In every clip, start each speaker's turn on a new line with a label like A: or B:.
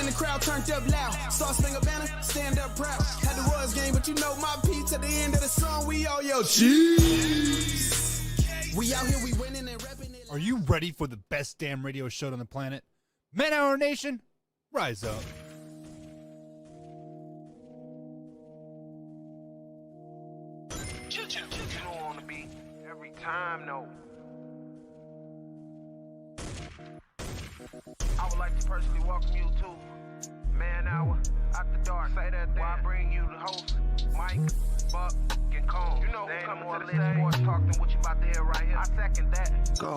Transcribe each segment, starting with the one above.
A: and the crowd turned up loud. Star Spangled Banner, stand up proud. Had the Royals game, but you know my Pete's at the end of the song. We all yell, cheese. We out here, we winning and repping it.
B: Are you ready for the best damn radio show on the planet? Man Hour Nation, rise up.
C: You don't want to be every time, no. I would like to personally welcome you to Man Hour After Dark. Say that thing. While I bring you the host, Mike, Buck, and Cone. You know who's coming to the stage. Sports talk than what you about to hear right here. I second that.
D: Go.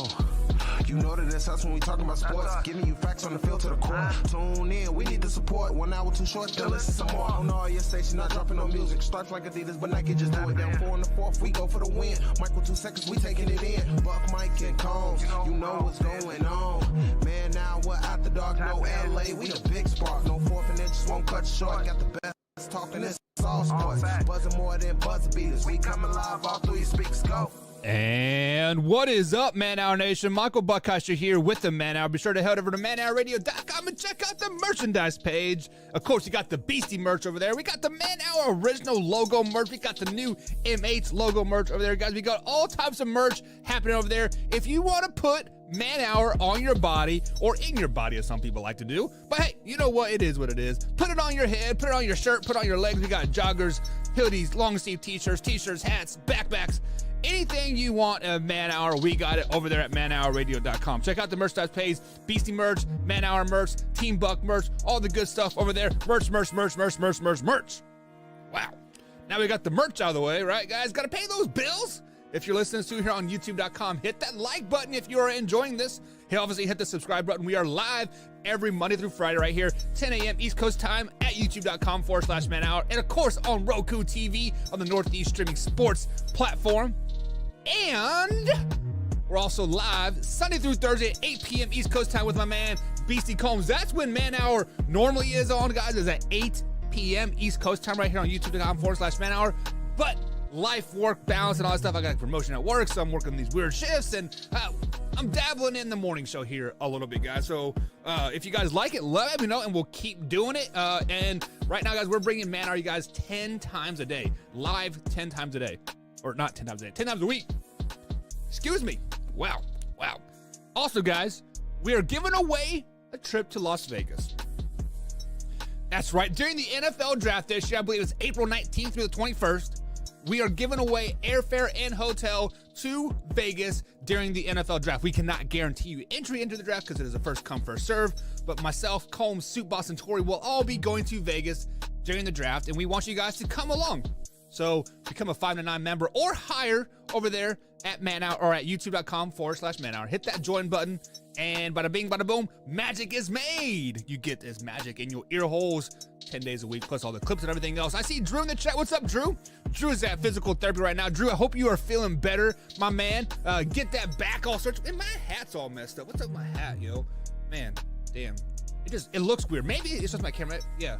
D: You know that it's us when we talking about sports. Giving you facts on the field to the core. Tune in, we need the support. 1 hour too short, then listen some more. On all your stations, not dropping no music. Starts like Adidas, but Nike just do it. Down 4 in the 4th, we go for the win. Michael 2 seconds, we taking it in. Buck, Mike, and Combs, you know what's going on. Man, now we're After Dark, no LA, we the big spark. No 4th and inches won't cut you short. Got the best talking, this all sports. Buzzing more than buzzer beaters. We coming live all through your speakers, go.
B: And what is up, Man Hour Nation? Michael Buckeister here with the Man Hour. Be sure to head over to manhourradio.com and check out the merchandise page. Of course, you got the Beastie merch over there. We got the Man Hour original logo merch. We got the new M8 logo merch over there, guys. We got all types of merch happening over there. If you want to put Man Hour on your body, or in your body, as some people like to do. But hey, you know what? It is what it is. Put it on your head, put it on your shirt, put it on your legs. We got joggers, hoodies, long sleeve t-shirts, hats, backpacks. Anything you want of Man Hour, we got it over there at manhourradio.com. Check out the merchandise page, Beastie merch, Man Hour merch, Team Buck merch, all the good stuff over there. Merch. Wow. Now we got the merch out of the way, right, guys? Got to pay those bills. If you're listening to here on youtube.com, hit that like button if you are enjoying this. Obviously, hit the subscribe button. We are live every Monday through Friday right here, 10 a.m. East Coast time at youtube.com/Man Hour. And of course, on Roku TV on the Northeast Streaming Sports platform. And we're also live Sunday through Thursday at 8 p.m. East Coast time with my man, Beastie Combs. That's when Man Hour normally is on, guys, is at 8 p.m. East Coast time right here on youtube.com/Man Hour. But life, work, balance, and all that stuff. I got a promotion at work, so I'm working these weird shifts, and I'm dabbling in the morning show here a little bit, guys. So if you guys like it, let me know, and we'll keep doing it. And right now, guys, we're bringing Man Hour, you guys, 10 times a day. Live 10 times a day. Or not 10 times a day, 10 times a week. Excuse me. Wow. Also, guys, we are giving away a trip to Las Vegas. That's right. During the NFL draft this year, I believe it's April 19th through the 21st, we are giving away airfare and hotel to Vegas during the NFL draft. We cannot guarantee you entry into the draft because it is a first come, first serve. But myself, Combs, Soup Boss, and Tori will all be going to Vegas during the draft, and we want you guys to come along. So become a 599 member or higher over there at Man Hour or at youtube.com/Man Hour. Hit that join button, and bada bing, bada boom, magic is made. You get this magic in your ear holes 10 days a week, plus all the clips and everything else. I see Drew in the chat. What's up, Drew? Drew is at physical therapy right now. Drew, I hope you are feeling better, my man. Get that back all searched. And my hat's all messed up. What's up with my hat, yo? Man, damn. It looks weird. Maybe it's just my camera. Yeah.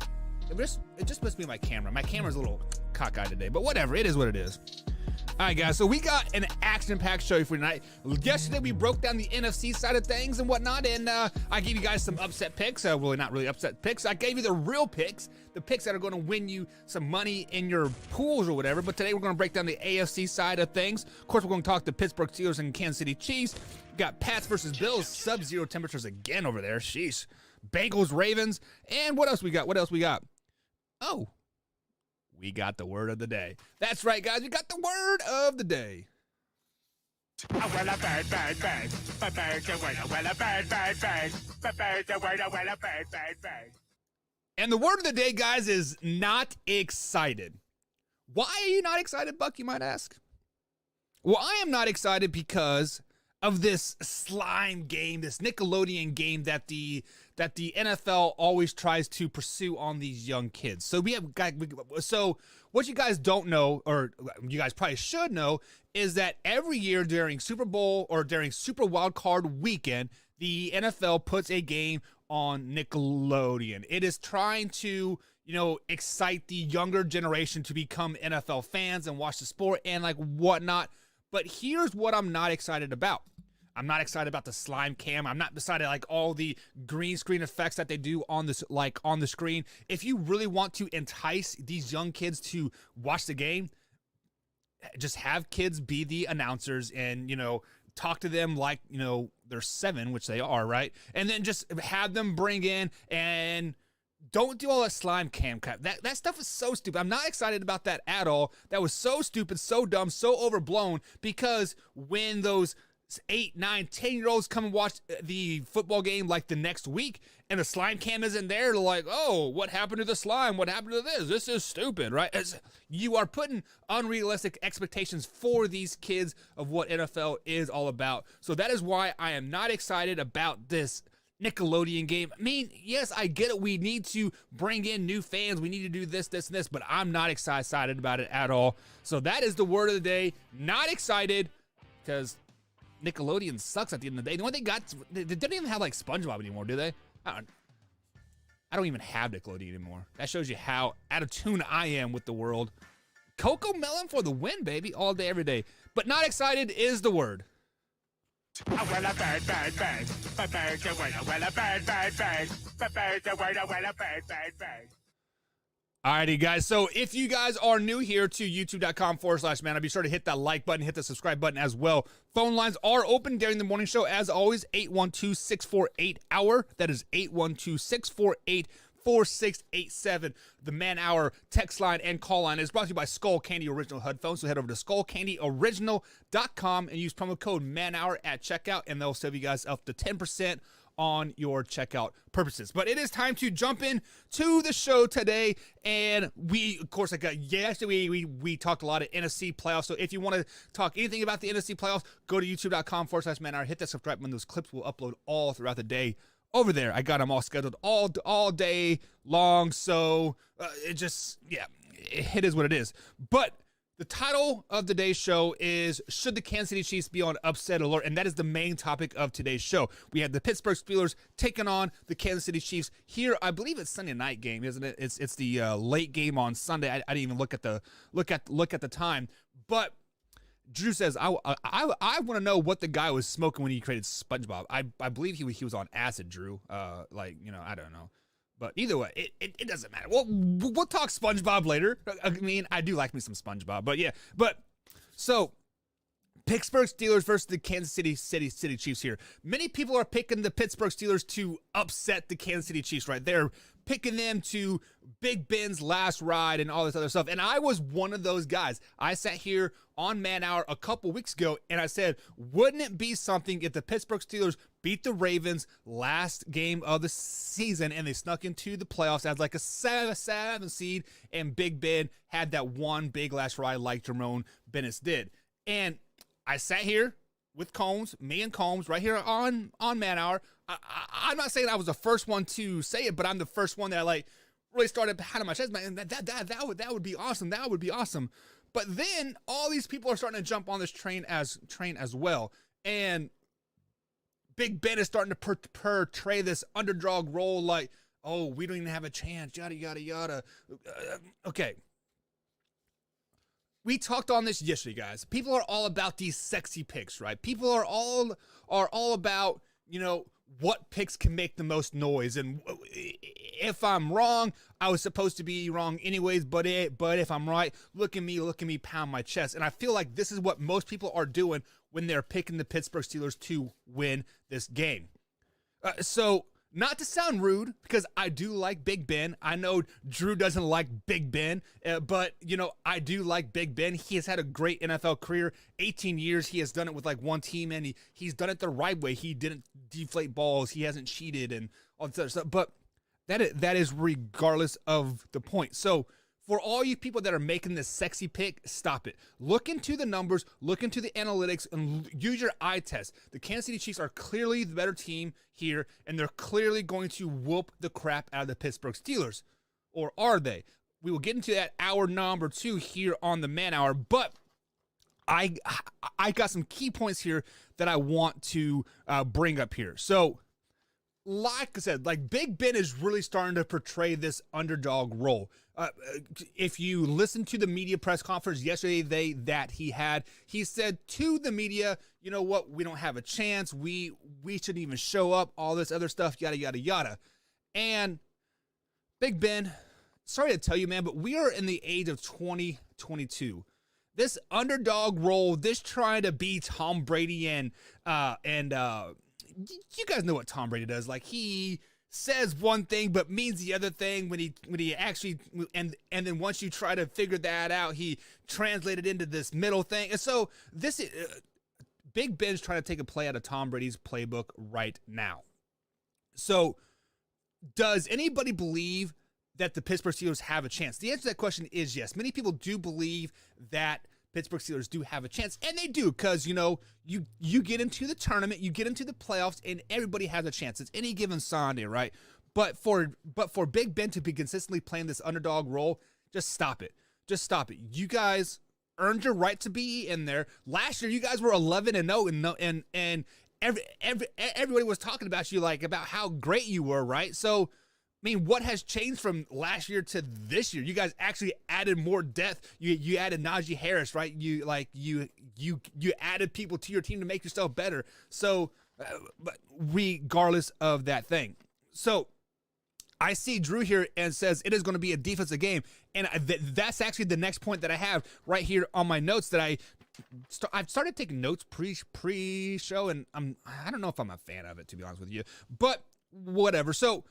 B: It just must be my camera. My camera's a little cockeyed today, but whatever. It is what it is. All right, guys, so we got an action-packed show for tonight. Yesterday, we broke down the NFC side of things and whatnot, and I gave you guys some upset picks. Well, not really upset picks. I gave you the real picks, the picks that are going to win you some money in your pools or whatever. But today, we're going to break down the AFC side of things. Of course, we're going to talk the Pittsburgh Steelers and Kansas City Chiefs. We got Pats versus Bills, sub-zero temperatures again over there. Sheesh. Bengals, Ravens, and what else we got? Oh, we got the word of the day. That's right, guys. We got the word of the day. And the word of the day, guys, is not excited. Why are you not excited, Buck, you might ask? Well, I am not excited because of this slime game, this Nickelodeon game that the NFL always tries to pursue on these young kids. So so what you guys don't know, or you guys probably should know, is that every year during Super Bowl or during Super Wildcard Weekend, the NFL puts a game on Nickelodeon. It is trying to, excite the younger generation to become NFL fans and watch the sport and whatnot. But here's what I'm not excited about. I'm not excited about the slime cam. I'm not excited like all the green screen effects that they do on this, like on the screen. If you really want to entice these young kids to watch the game, just have kids be the announcers and, you know, talk to them like, you know, they're 7, which they are, right? And then just have them bring in and don't do all that slime cam crap. That stuff is so stupid. I'm not excited about that at all. That was so stupid, so dumb, so overblown, because when those 8, 9, 10-year-olds come and watch the football game like the next week and the slime cam isn't there, they're like, oh, what happened to the slime? What happened to this? This is stupid, right? You are putting unrealistic expectations for these kids of what NFL is all about. So that is why I am not excited about this Nickelodeon game. I mean, yes, I get it. We need to bring in new fans. We need to do this, this, and this, but I'm not excited about it at all. So that is the word of the day. Not excited, because Nickelodeon sucks at the end of the day. The one they got, they don't even have like SpongeBob anymore, do they? I don't even have Nickelodeon anymore. That shows you how out of tune I am with the world. Coco Melon for the win, baby, all day, every day. But not excited is the word. Alrighty, guys. So if you guys are new here to youtube.com/man, be sure to hit that like button, hit the subscribe button as well. Phone lines are open during the morning show. As always, 812-648-HOUR. That is 812-648-4687. The Man Hour text line and call line is brought to you by Skull Candy Original HUD phones. So head over to skullcandyoriginal.com and use promo code MANHOUR at checkout, and they'll save you guys up to 10% on your checkout purposes. But it is time to jump in to the show today, and we, of course, we talked a lot of NFC playoffs. So if you want to talk anything about the NFC playoffs, go to youtube.com/manhour, hit that subscribe button. Those clips will upload all throughout the day over there. I got them all scheduled all day long. So it is what it is. But the title of today's show is, should the Kansas City Chiefs be on upset alert? And that is the main topic of today's show. We have the Pittsburgh Steelers taking on the Kansas City Chiefs here. I believe it's Sunday night game, isn't it? It's the late game on Sunday. I didn't even look at the time. But Drew says, I want to know what the guy was smoking when he created SpongeBob. I believe he was on acid, Drew. I don't know. But either way, it doesn't matter. We'll talk SpongeBob later. I mean, I do like me some SpongeBob. But yeah. So Pittsburgh Steelers versus the Kansas City Chiefs here. Many people are picking the Pittsburgh Steelers to upset the Kansas City Chiefs, right? They're picking them to Big Ben's last ride and all this other stuff. And I was one of those guys. I sat here on Man Hour a couple weeks ago and I said, wouldn't it be something if the Pittsburgh Steelers beat the Ravens last game of the season and they snuck into the playoffs as like a 7 seed, and Big Ben had that one big last ride like Jerome Bettis did. And I sat here with Combs, me and Combs, right here on Man Hour. I'm not saying I was the first one to say it, but I'm the first one that like really started pounding my chest. Man, that would be awesome. That would be awesome. But then all these people are starting to jump on this train as well, and Big Ben is starting to portray this underdog role, like, oh, we don't even have a chance, yada yada yada. Okay. We talked on this yesterday, guys. People are all about these sexy picks, right? People are all about, you know, what picks can make the most noise. And if I'm wrong, I was supposed to be wrong anyways, but if I'm right, look at me pound my chest. And I feel like this is what most people are doing when they're picking the Pittsburgh Steelers to win this game. So not to sound rude, because I do like Big Ben. I know Drew doesn't like Big Ben, but, you know, I do like Big Ben. He has had a great NFL career, 18 years. He has done it with like one team, and he's done it the right way. He didn't deflate balls. He hasn't cheated and all this other stuff. But that is regardless of the point. So for all you people that are making this sexy pick, stop it. Look into the numbers, look into the analytics, and use your eye test. The Kansas City Chiefs are clearly the better team here, and they're clearly going to whoop the crap out of the Pittsburgh Steelers. Or are they? We will get into that hour number 2 here on the Man Hour, but I got some key points here that I want to bring up here. So like I said, like Big Ben is really starting to portray this underdog role. If you listen to the media press conference yesterday he said to the media, you know what, we don't have a chance. We shouldn't even show up. All this other stuff, yada yada yada. And Big Ben, sorry to tell you, man, but we are in the age of 2022. This underdog role, this trying to be Tom Brady and you guys know what Tom Brady does. Like, he says one thing but means the other thing when he actually, and then once you try to figure that out, he translated into this middle thing. And so this is Big Ben's trying to take a play out of Tom Brady's playbook right now. So does anybody believe that the Pittsburgh Steelers have a chance? The answer to that question is yes. Many people do believe that Pittsburgh Steelers do have a chance, and they do, because, you know, you get into the tournament, you get into the playoffs, and everybody has a chance. It's any given Sunday, right? But for Big Ben to be consistently playing this underdog role, just stop it. Just stop it. You guys earned your right to be in there. Last year, you guys were 11-0, and everybody was talking about you, like, about how great you were, right? So, I mean, what has changed from last year to this year? You guys actually added more depth. You added Najee Harris, right? You added people to your team to make yourself better. So, but regardless of that thing, so I see Drew here and says it is going to be a defensive game, and that's actually the next point that I have right here on my notes that I've started taking notes pre-show, and I don't know if I'm a fan of it, to be honest with you, but whatever. So.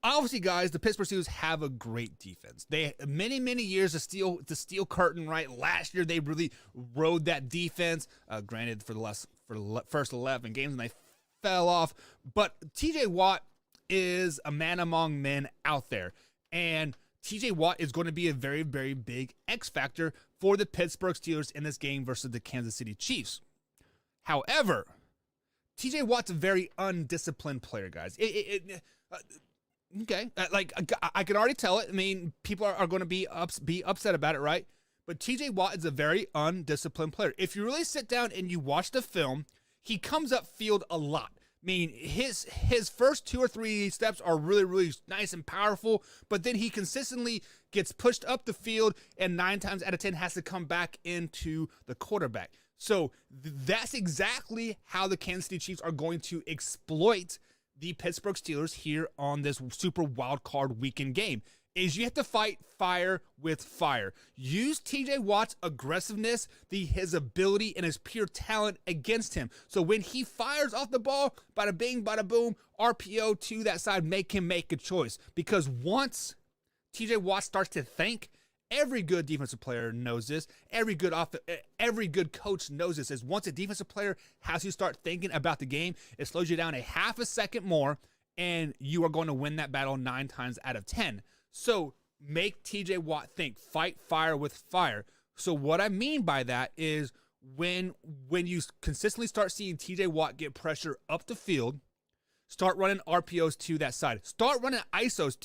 B: Obviously, guys, the Pittsburgh Steelers have a great defense. They many years the steel curtain. Right, last year they really rode that defense. Granted, for the first 11 games, and they fell off. But T.J. Watt is a man among men out there, and T.J. Watt is going to be a very, very big X factor for the Pittsburgh Steelers in this game versus the Kansas City Chiefs. However, T.J. Watt's a very undisciplined player, guys. Okay, like I can already tell it. I mean, people are going to be upset about it, right? But T.J. Watt is a very undisciplined player. If you really sit down and you watch the film, he comes up field a lot. I mean, his first 2 or 3 steps are really, really nice and powerful, but then he consistently gets pushed up the field, and 9 times out of 10 has to come back into the quarterback. So that's exactly how the Kansas City Chiefs are going to exploit the Pittsburgh Steelers here on this Super Wildcard Weekend game. Is you have to fight fire with fire. Use T.J. Watt's aggressiveness, his ability, and his pure talent against him. So when he fires off the ball, bada bing, bada boom, RPO to that side, make him make a choice. Because once T.J. Watt starts to think, every good defensive player knows this. Every good coach knows this. Is once a defensive player has to start thinking about the game, it slows you down a half a second more, and you are going to win that battle 9 times out of 10. So make T.J. Watt think. Fight fire with fire. So what I mean by that is when you consistently start seeing T.J. Watt get pressure up the field, start running RPOs to that side. Start running ISOs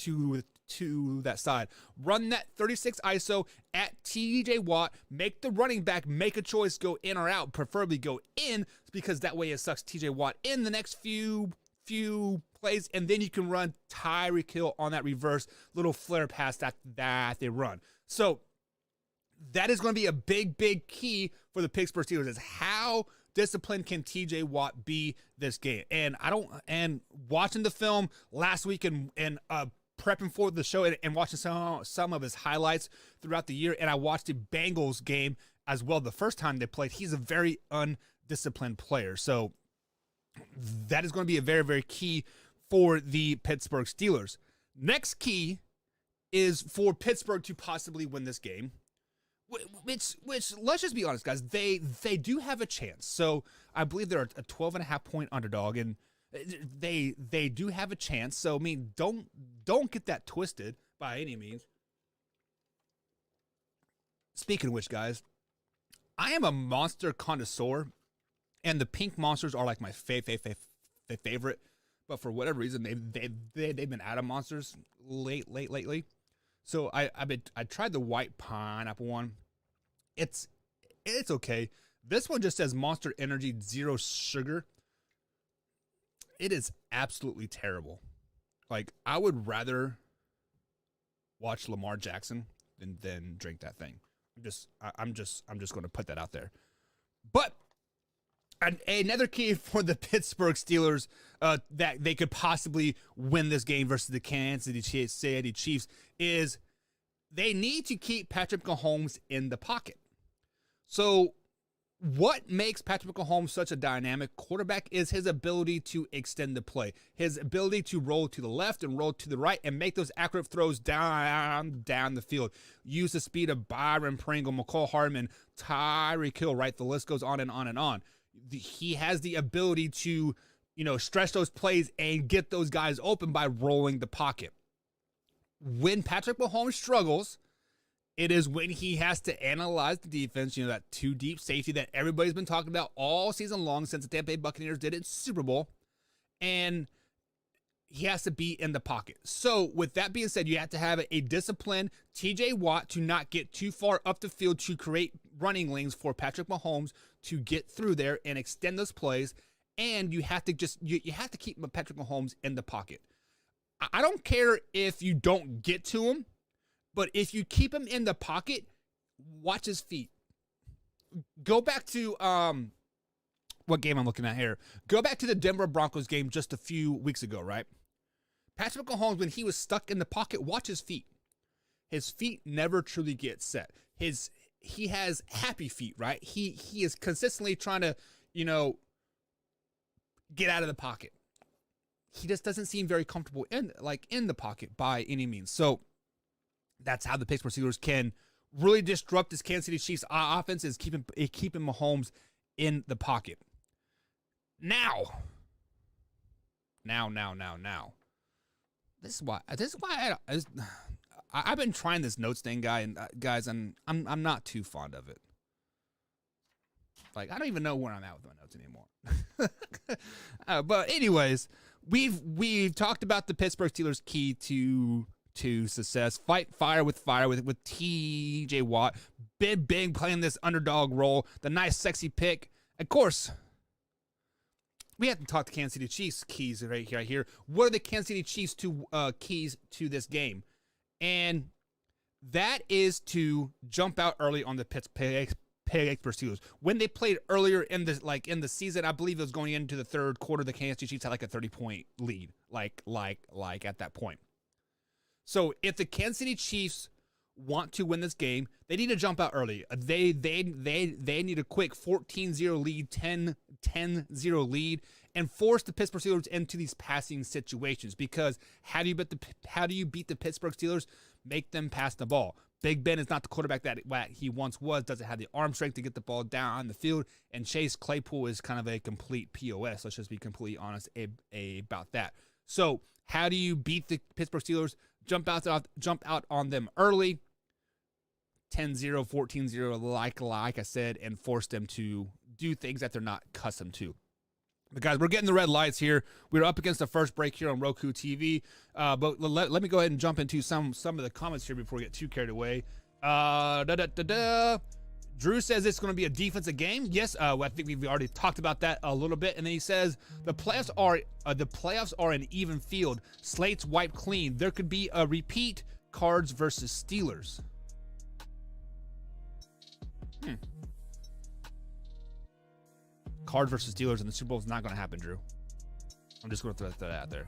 B: to that side. Run that 36 ISO at TJ Watt. Make the running back make a choice, go in or out, preferably go in, because that way it sucks TJ Watt in the next few plays, and then you can run Tyreek Hill on that reverse little flare pass that they run. So that is going to be a big key for the Pittsburgh Steelers, is how disciplined can TJ Watt be this game. And watching the film last week and prepping for the show and watching some of his highlights throughout the year, and I watched the Bengals game as well the first time they played. He's a very undisciplined player. So that is going to be a very, very key for the Pittsburgh Steelers. Next key is for Pittsburgh to possibly win this game, which let's just be honest, guys, they do have a chance. So I believe they're a 12.5 point underdog, and they do have a chance. So I mean, don't get that twisted by any means. Speaking of which, guys, I am a monster connoisseur, and the pink monsters are like my favorite. But for whatever reason, they've been out of monsters lately. So I tried the white pineapple one. It's okay. This one just says Monster Energy 0 sugar. it is absolutely terrible. Like, I would rather watch Lamar Jackson than drink that thing. I'm just going to put that out there. But another key for the Pittsburgh Steelers that they could possibly win this game versus the Kansas City Chiefs is they need to keep Patrick Mahomes in the pocket. So what makes Patrick Mahomes such a dynamic quarterback is his ability to extend the play, his ability to roll to the left and roll to the right and make those accurate throws down the field. Use the speed of Byron Pringle, McCall Hardman, Tyreek Hill, right? The list goes on and on and on. He has the ability to, stretch those plays and get those guys open by rolling the pocket. When Patrick Mahomes struggles, it is when he has to analyze the defense, that two deep safety that everybody's been talking about all season long since the Tampa Bay Buccaneers did it in Super Bowl. And he has to be in the pocket. So with that being said, you have to have a disciplined TJ Watt to not get too far up the field to create running lanes for Patrick Mahomes to get through there and extend those plays. And you have to you have to keep Patrick Mahomes in the pocket. I don't care if you don't get to him, but if you keep him in the pocket, watch his feet. Go back to what game I'm looking at here. Go back to the Denver Broncos game just a few weeks ago, right? Patrick Mahomes, when he was stuck in the pocket, watch his feet. His feet never truly get set. He has happy feet, right? He is consistently trying to, get out of the pocket. He just doesn't seem very comfortable in the pocket by any means. So that's how the Pittsburgh Steelers can really disrupt this Kansas City Chiefs offense, is keeping Mahomes in the pocket. Now. This is why I've been trying this notes thing, guys, and I'm not too fond of it. Like, I don't even know where I'm at with my notes anymore. But anyways, we've talked about the Pittsburgh Steelers' key to success. Fight fire with TJ Watt. Big playing this underdog role. The nice sexy pick. Of course, we have to talk to Kansas City Chiefs keys right here. What are the Kansas City Chiefs keys to this game? And that is to jump out early on the Pittsburgh Steelers. When they played earlier in the season, I believe it was going into the third quarter, the Kansas City Chiefs had like a 30-point lead, like at that point. So if the Kansas City Chiefs want to win this game, they need to jump out early. They need a quick 14-0 lead, 10-0 lead, and force the Pittsburgh Steelers into these passing situations. Because how do you beat the Pittsburgh Steelers? Make them pass the ball. Big Ben is not the quarterback that he once was. Doesn't have the arm strength to get the ball down on the field. And Chase Claypool is kind of a complete POS. Let's just be completely honest about that. So how do you beat the Pittsburgh Steelers? Jump out on them early, 10-0, 14-0, like I said, and force them to do things that they're not accustomed to. But guys, we're getting the red lights here. We're up against the first break here on Roku TV. But let me go ahead and jump into some of the comments here before we get too carried away. Drew says it's going to be a defensive game. Yes, I think we've already talked about that a little bit. And then he says the playoffs are an even field. Slates wiped clean. There could be a repeat. Cards versus Steelers. Cards versus Steelers in the Super Bowl is not going to happen, Drew. I'm just going to throw that out there.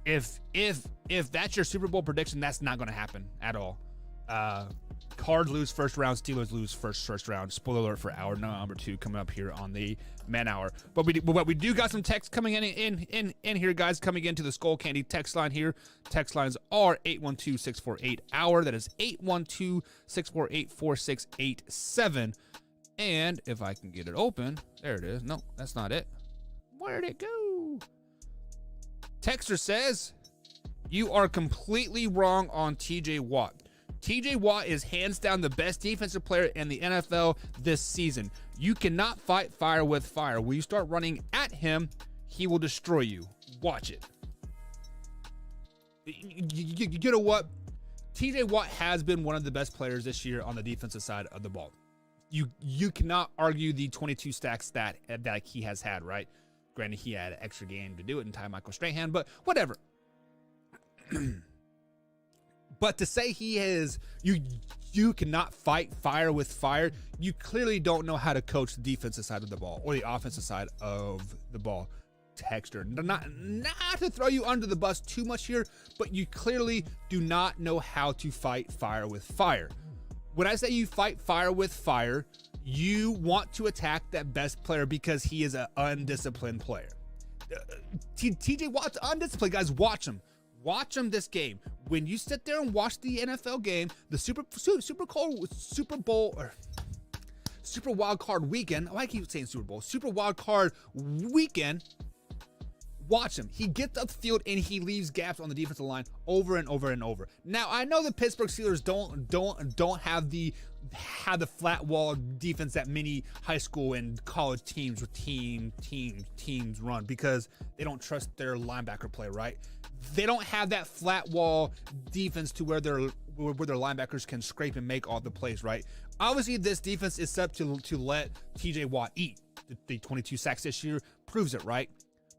B: If that's your Super Bowl prediction, that's not going to happen at all. Cards lose first round, Steelers lose first round. Spoiler alert for hour number 2 coming up here on the Man Hour. But we do got some text coming in here, guys, coming into the Skull Candy text line here. Text lines are 812-648-HOUR. That is 812-648-4687. And if I can get it open, there it is. No, that's not it. Where'd it go? Texter says, you are completely wrong on TJ Watt. TJ Watt is hands down the best defensive player in the NFL this season. You cannot fight fire with fire. When you start running at him, he will destroy you. Watch it. You know what? TJ Watt has been one of the best players this year on the defensive side of the ball. You cannot argue the 22 sacks that he has had, right? Granted, he had an extra game to do it in time, Michael Strahan, but whatever. But to say he is, you cannot fight fire with fire, you clearly don't know how to coach the defensive side of the ball or the offensive side of the ball. Texter, not to throw you under the bus too much here, but you clearly do not know how to fight fire with fire. When I say you fight fire with fire, you want to attack that best player because he is an undisciplined player. TJ Watt's undisciplined, guys. Watch him. Watch him this game. When you sit there and watch the NFL game, the Super Wildcard Weekend. Why I keep saying Super Bowl? Super Wildcard Weekend. Watch him. He gets up the field and he leaves gaps on the defensive line over and over and over. Now I know the Pittsburgh Steelers don't have the flat wall defense that many high school and college teams with teams run because they don't trust their linebacker play, right? They don't have that flat wall defense to where their linebackers can scrape and make all the plays, right? Obviously, this defense is set to let TJ Watt eat. The 22 sacks this year proves it, right?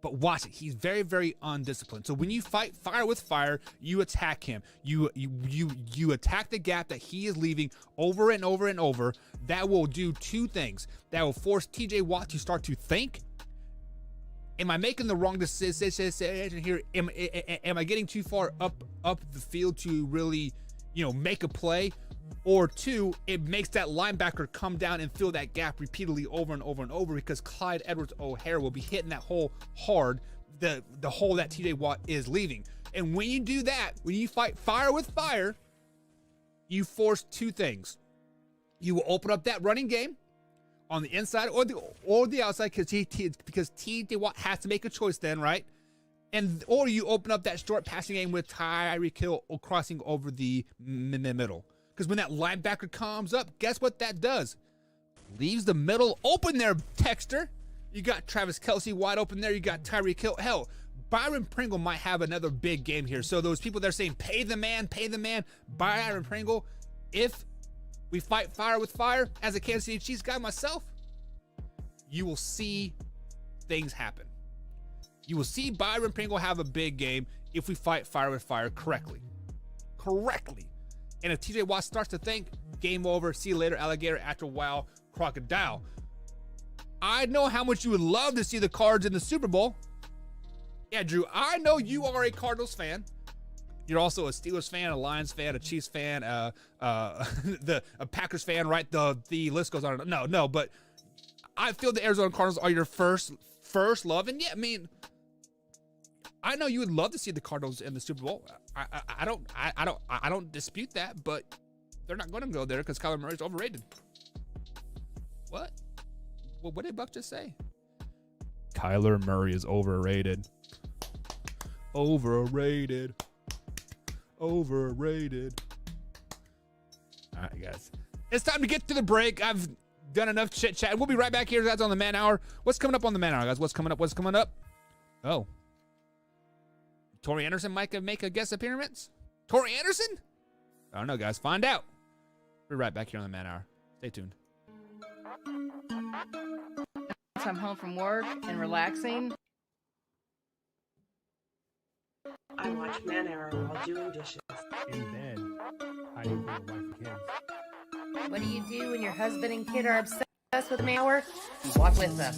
B: But watch it. He's very, very undisciplined. So when you fight fire with fire, you attack him. You attack the gap that he is leaving over and over and over. That will do two things. That will force TJ Watt to start to think. Am I making the wrong decision here? Am I getting too far up the field to really, make a play? Or two, it makes that linebacker come down and fill that gap repeatedly over and over and over because Clyde Edwards-Helaire will be hitting that hole hard, the hole that TJ Watt is leaving. And when you do that, when you fight fire with fire, you force two things. You will open up that running game on the inside or the outside because TJ Watt has to make a choice then, right? Or you open up that short passing game with Tyreek Hill crossing over the middle. Because when that linebacker comes up, guess what that does? Leaves the middle open there, Texter. You got Travis Kelce wide open there. You got Tyreek Hill. Hell, Byron Pringle might have another big game here. So those people that are saying, pay the man, Byron Pringle, if we fight fire with fire, as a Kansas City Chiefs guy myself, you will see things happen. You will see Byron Pringle have a big game if we fight fire with fire correctly. And if TJ Watt starts to think, game over, see you later, alligator, after a while, crocodile. I know how much you would love to see the Cards in the Super Bowl. Yeah, Drew, I know you are a Cardinals fan. You're also a Steelers fan, a Lions fan, a Chiefs fan, a Packers fan, right? The list goes on. No, but I feel the Arizona Cardinals are your first love. And yeah, I mean, I know you would love to see the Cardinals in the Super Bowl. I don't dispute that, but they're not going to go there because Kyler Murray's overrated. What? Well, what did Buck just say? Kyler Murray is overrated. Overrated. All right, guys. It's time to get to the break. I've done enough chit chat. We'll be right back here, guys, on the Man Hour. What's coming up on the Man Hour, guys? What's coming up? Oh. Tori Anderson might make a guest appearance? Tori Anderson? I don't know, guys. Find out. We'll be right back here on the Man Hour. Stay tuned.
E: I'm home from work and relaxing.
F: I watch Man Hour while doing dishes.
B: In bed. Hiding from the wife and kids.
E: What do you do when your husband and kid are obsessed with Man Hour? You watch with them.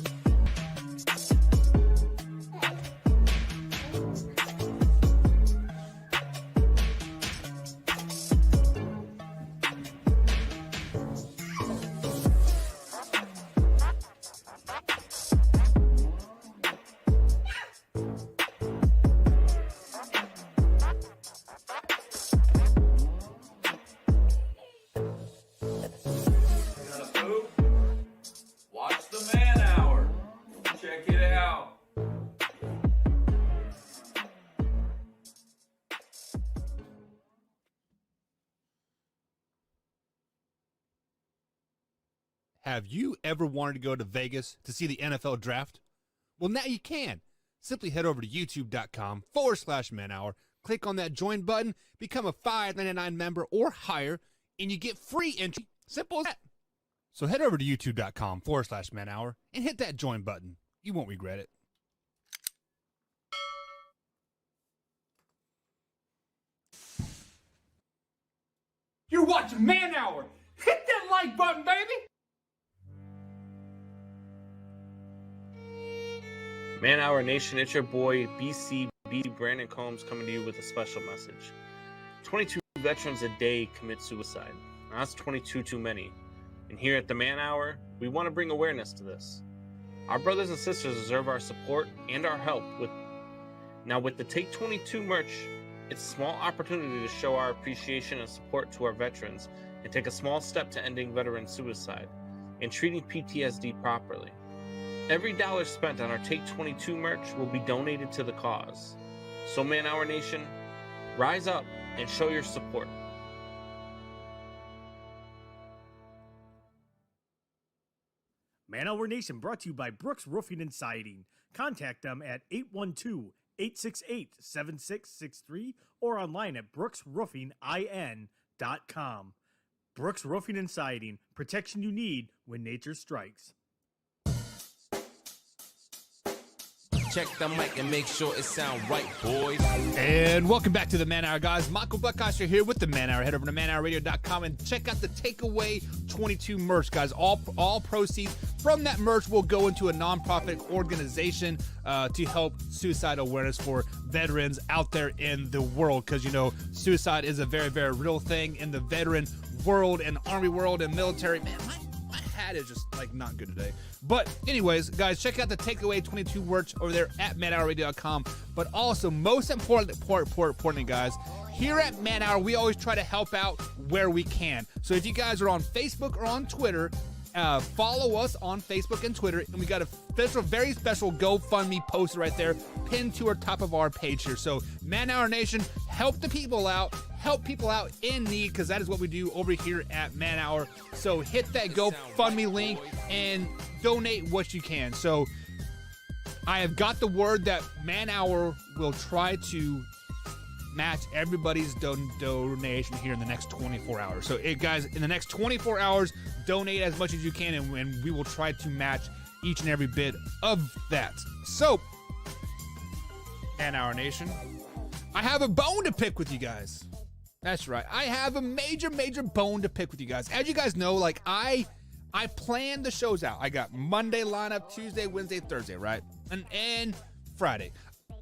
B: Have you ever wanted to go to Vegas to see the NFL draft? Well, now you can. Simply head over to youtube.com/manhour, click on that join button, become a $5.99 member or higher, and you get free entry. Simple as that. So head over to youtube.com/manhour and hit that join button. You won't regret it.
G: Man Hour. Hit that like button, baby.
H: Man Hour Nation, it's your boy BCB Brandon Combs coming to you with a special message. 22 veterans a day commit suicide. Now, that's 22 too many. And here at the Man Hour, we want to bring awareness to this. Our brothers and sisters deserve our support and our help with the Take 22 merch. It's a small opportunity to show our appreciation and support to our veterans and take a small step to ending veteran suicide and treating PTSD properly. Every dollar spent on our Take 22 merch will be donated to the cause. So Man Hour Nation, rise up and show your support.
I: Man Hour Nation brought to you by Brooks Roofing and Siding. Contact them at 812-868-7663 or online at brooksroofingin.com. Brooks Roofing and Siding, protection you need when nature strikes.
J: Check the mic and make sure it sound right, boys.
B: And welcome back to the Man Hour, guys. Michael Buckhouse here with the Man Hour. Head over to manhourradio.com and check out the Takeaway 22 merch, guys. All proceeds from that merch will go into a nonprofit organization to help suicide awareness for veterans out there in the world. Because, you know, suicide is a very, very real thing in the veteran world and Army world and military. Man, my hat is just, like, not good today. But anyways, guys, check out the Takeaway 22 merch over there at manhourradio.com. But also, most importantly, guys, here at Man Hour, we always try to help out where we can. So if you guys are on Facebook or on Twitter, follow us on Facebook and Twitter. And we got a very special GoFundMe posted right there, pinned to our top of our page here. So Man Hour Nation, help the people out. Help people out in need, because that is what we do over here at Man Hour. So hit that GoFundMe link and donate what you can. So I have got the word that Man Hour will try to match everybody's donation here in the next 24 hours. So guys, in the next 24 hours, donate as much as you can, and we will try to match each and every bit of that. So, Man Hour Nation, I have a bone to pick with you guys. That's right. I have a major bone to pick with you guys. As you guys know, like I planned the shows out. I got Monday lineup, Tuesday, Wednesday, Thursday, right? And Friday.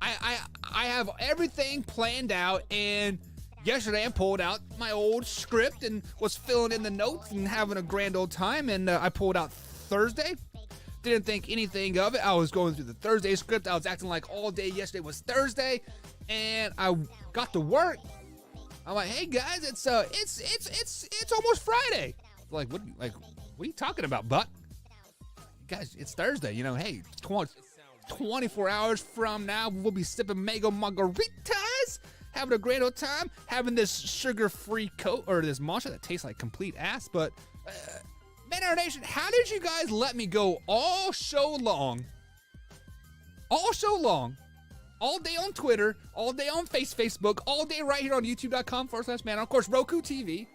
B: I have everything planned out, and yesterday I pulled out my old script and was filling in the notes and having a grand old time, and I pulled out Thursday. Didn't think anything of it. I was going through the Thursday script. I was acting like all day yesterday was Thursday, and I got to work. I'm like, hey guys, it's almost Friday. Like, what are you talking about, Buck? Guys, it's Thursday. You know, hey, 24 hours from now, we'll be sipping mango margaritas, having a great old time, having this sugar-free Coke or this matcha that tastes like complete ass. But Man Hour Nation, how did you guys let me go all show long, all day on Twitter, all day on Facebook, all day right here on youtube.com/Man Hour, of course, Roku TV.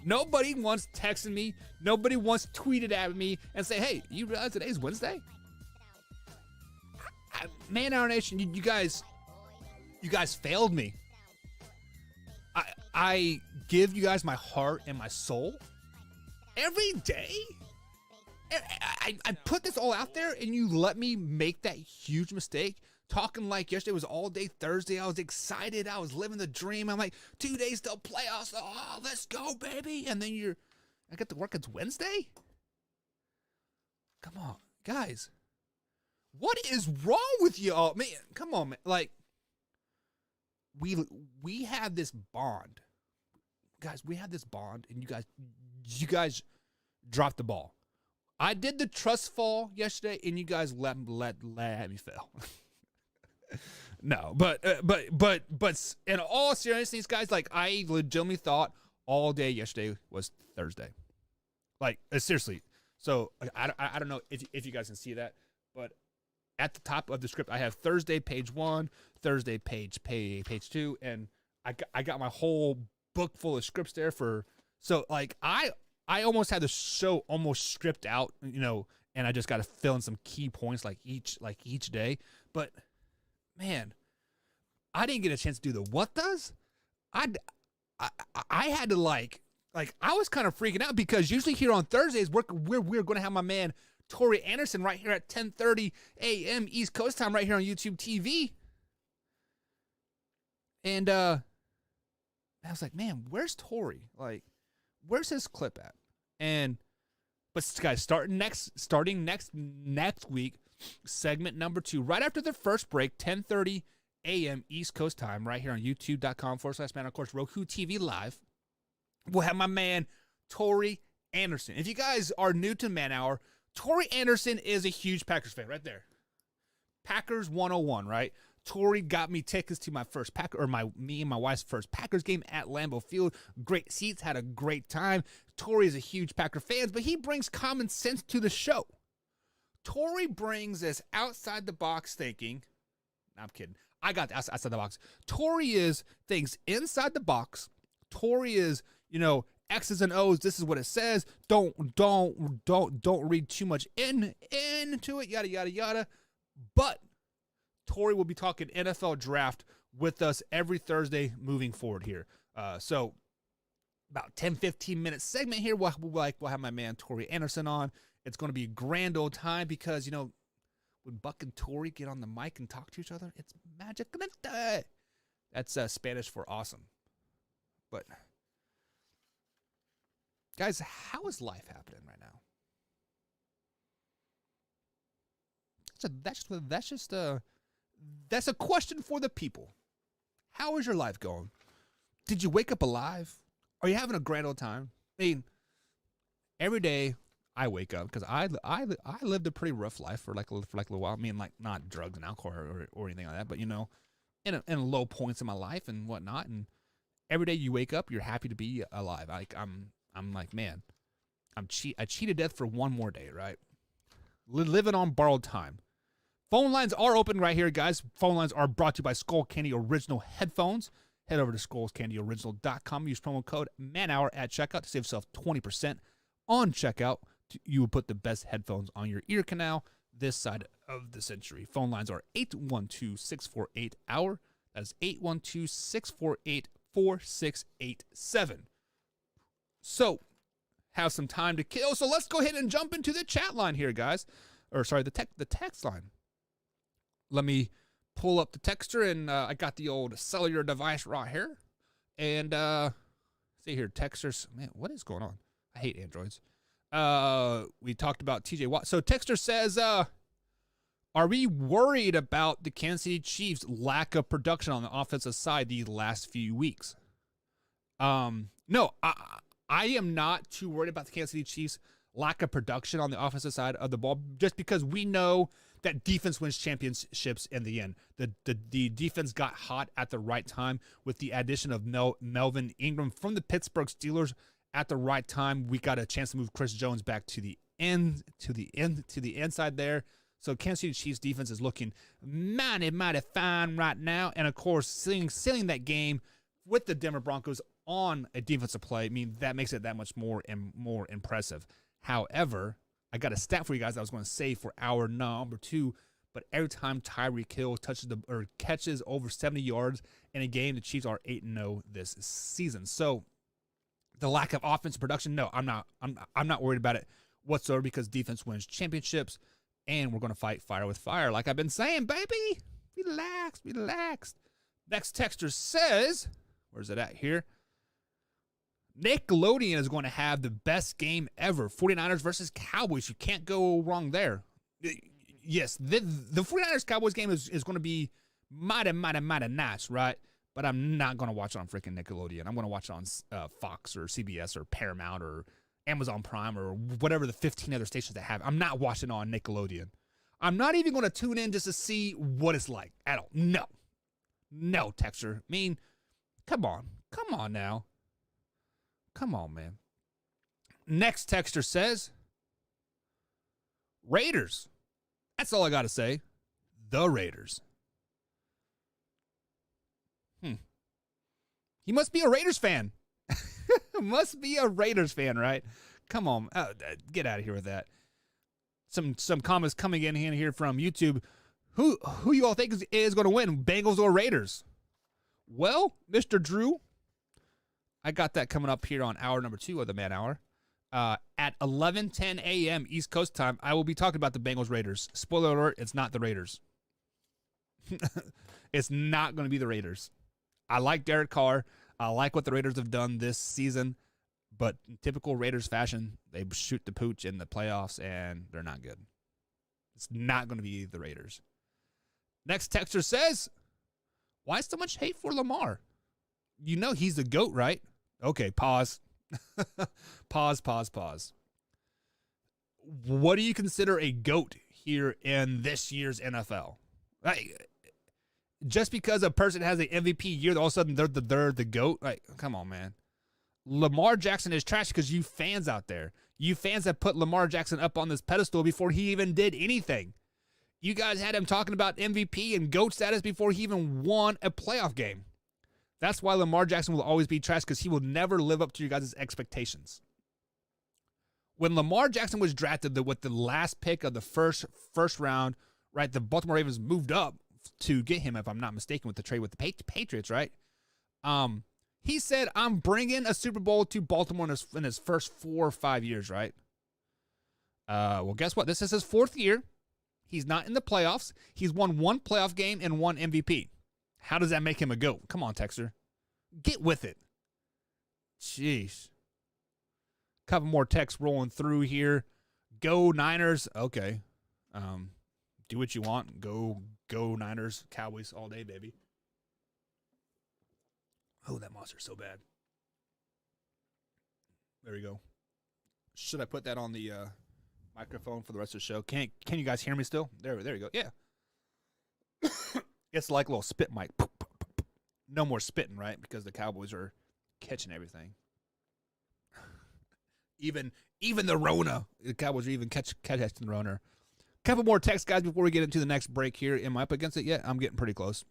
B: Nobody once texted me. Nobody once tweeted at me and say, hey, you realize today's Wednesday? Man Hour Nation, you guys failed me. I give you guys my heart and my soul every day. I put this all out there, and you let me make that huge mistake. Talking like yesterday was all day Thursday. I was excited. I was living the dream. I'm like, 2 days till playoffs. Oh, let's go, baby. And then I get to work. It's Wednesday. Come on, guys. What is wrong with y'all? Man, come on, man. Like, we have this bond. Guys, we have this bond, and you guys dropped the ball. I did the trust fall yesterday, and you guys let me fail. No, but in all seriousness, guys, like, I legitimately thought all day yesterday was Thursday. Like, seriously. So I don't know if you guys can see that, but at the top of the script, I have Thursday page 1, Thursday page 2, and I got my whole book full of scripts there so like I almost had the show almost script out, you know, and I just got to fill in some key points like each day. But man, I didn't get a chance to do the what does. I had to like like, I was kind of freaking out because usually here on Thursdays, we're going to have my man Tori Anderson right here at 10:30 a.m. East Coast time right here on YouTube TV. And I was like, man, where's Tori? Like, where's his clip at? But guys, starting next week, segment number 2, right after the first break, 10:30 a.m. East Coast time, right here on youtube.com/man, of course, Roku TV Live. We'll have my man Tori Anderson. If you guys are new to Man Hour, Tori Anderson is a huge Packers fan, right there. Packers 101, right? Tori got me tickets to my first me and my wife's first Packers game at Lambeau Field. Great seats, had a great time. Tori is a huge Packer fan, but he brings common sense to the show. Tori brings this outside the box thinking. No, I'm kidding. I got the outside the box. Tori is things inside the box. Tori is, X's and O's. This is what it says. Don't read too much into it. Yada yada yada. But Tori will be talking NFL draft with us every Thursday moving forward here. So about 10-15 minute segment here. We'll have my man Tori Anderson on. It's going to be a grand old time because when Buck and Tori get on the mic and talk to each other, it's magic. That's Spanish for awesome. But guys, how is life happening right now? That's a question for the people. How is your life going? Did you wake up alive? Are you having a grand old time? I mean, every day I wake up because I lived a pretty rough life for like a little while. I mean, like not drugs and alcohol or anything like that, but in low points in my life and whatnot. And every day you wake up, you're happy to be alive. Like I'm like, man, I cheated death for one more day, right? Living on borrowed time. Phone lines are open right here, guys. Phone lines are brought to you by Skull Candy Original Headphones. Head over to skullcandyoriginal.com. Use promo code MANHOUR at checkout to save yourself 20% on checkout. You will put the best headphones on your ear canal this side of the century. Phone lines are 812-648-HOUR. That is 812-648-4687. So, have some time to kill. So let's go ahead and jump into the chat line here, guys. Or sorry, the text line. Let me pull up the texter, and I got the old cellular device right here. And see here, texters. Man, what is going on? I hate Androids. We talked about TJ Watt. So texter says, are we worried about the Kansas City Chiefs' lack of production on the offensive side these last few weeks? No, I am not too worried about the Kansas City Chiefs' lack of production on the offensive side of the ball, just because we know that defense wins championships in the end. The defense got hot at the right time with the addition of Melvin Ingram from the Pittsburgh Steelers at the right time. We got a chance to move Chris Jones back to the inside there. So Kansas City Chiefs defense is looking mighty fine right now. And of course, sealing that game with the Denver Broncos on a defensive play, I mean, that makes it that much more impressive. However, I got a stat for you guys I was going to say for hour number 2, but every time Tyreek Hill catches over 70 yards in a game, the Chiefs are 8-0 this season. So the lack of offensive production, no, I'm not worried about it whatsoever, because defense wins championships, and we're going to fight fire with fire, like I've been saying, baby. Relax. Next texter says, where's it at here? Nickelodeon is going to have the best game ever. 49ers versus Cowboys. You can't go wrong there. Yes, the 49ers-Cowboys game is going to be mighty nice, right? But I'm not going to watch it on freaking Nickelodeon. I'm going to watch it on Fox or CBS or Paramount or Amazon Prime or whatever the 15 other stations they have. I'm not watching it on Nickelodeon. I'm not even going to tune in just to see what it's like at all. No, texter. I mean, come on now. Come on, man. Next texter says, Raiders. That's all I got to say. The Raiders. He must be a Raiders fan. Must be a Raiders fan, right? Come on. Get out of here with that. Some comments coming in here from YouTube. Who you all think is going to win, Bengals or Raiders? Well, Mr. Drew, I got that coming up here on hour number 2 of the Man Hour. At 11:10 a.m. East Coast time, I will be talking about the Bengals Raiders. Spoiler alert, it's not the Raiders. It's not going to be the Raiders. I like Derek Carr. I like what the Raiders have done this season. But in typical Raiders fashion, they shoot the pooch in the playoffs, and they're not good. It's not going to be the Raiders. Next texter says, why so much hate for Lamar? You know he's the GOAT, right? Okay, pause. Pause. What do you consider a GOAT here in this year's NFL? Just because a person has an MVP year, all of a sudden they're the GOAT? Like, come on, man. Lamar Jackson is trash because you fans out there. You fans have put Lamar Jackson up on this pedestal before he even did anything. You guys had him talking about MVP and GOAT status before he even won a playoff game. That's why Lamar Jackson will always be trash, because he will never live up to your guys' expectations. When Lamar Jackson was drafted with the last pick of the first round, right, the Baltimore Ravens moved up to get him, if I'm not mistaken, with the trade with the Patriots, right? He said, I'm bringing a Super Bowl to Baltimore in his first 4 or 5 years, right? Well, guess what? This is his 4th year. He's not in the playoffs. He's won 1 playoff game and 1 MVP. How does that make him a GOAT? Come on, Texter. Get with it. Jeez. Couple more texts rolling through here. Go Niners. Okay. Do what you want. Go Niners. Cowboys all day, baby. Oh, that monster's so bad. There we go. Should I put that on the microphone for the rest of the show? Can you guys hear me still? There you go. Yeah. It's like a little spit mic. No more spitting, right? Because the Cowboys are catching everything. Even the Rona. The Cowboys are even catching the Rona. Couple more texts, guys, before we get into the next break here. Am I up against it yet? I'm getting pretty close.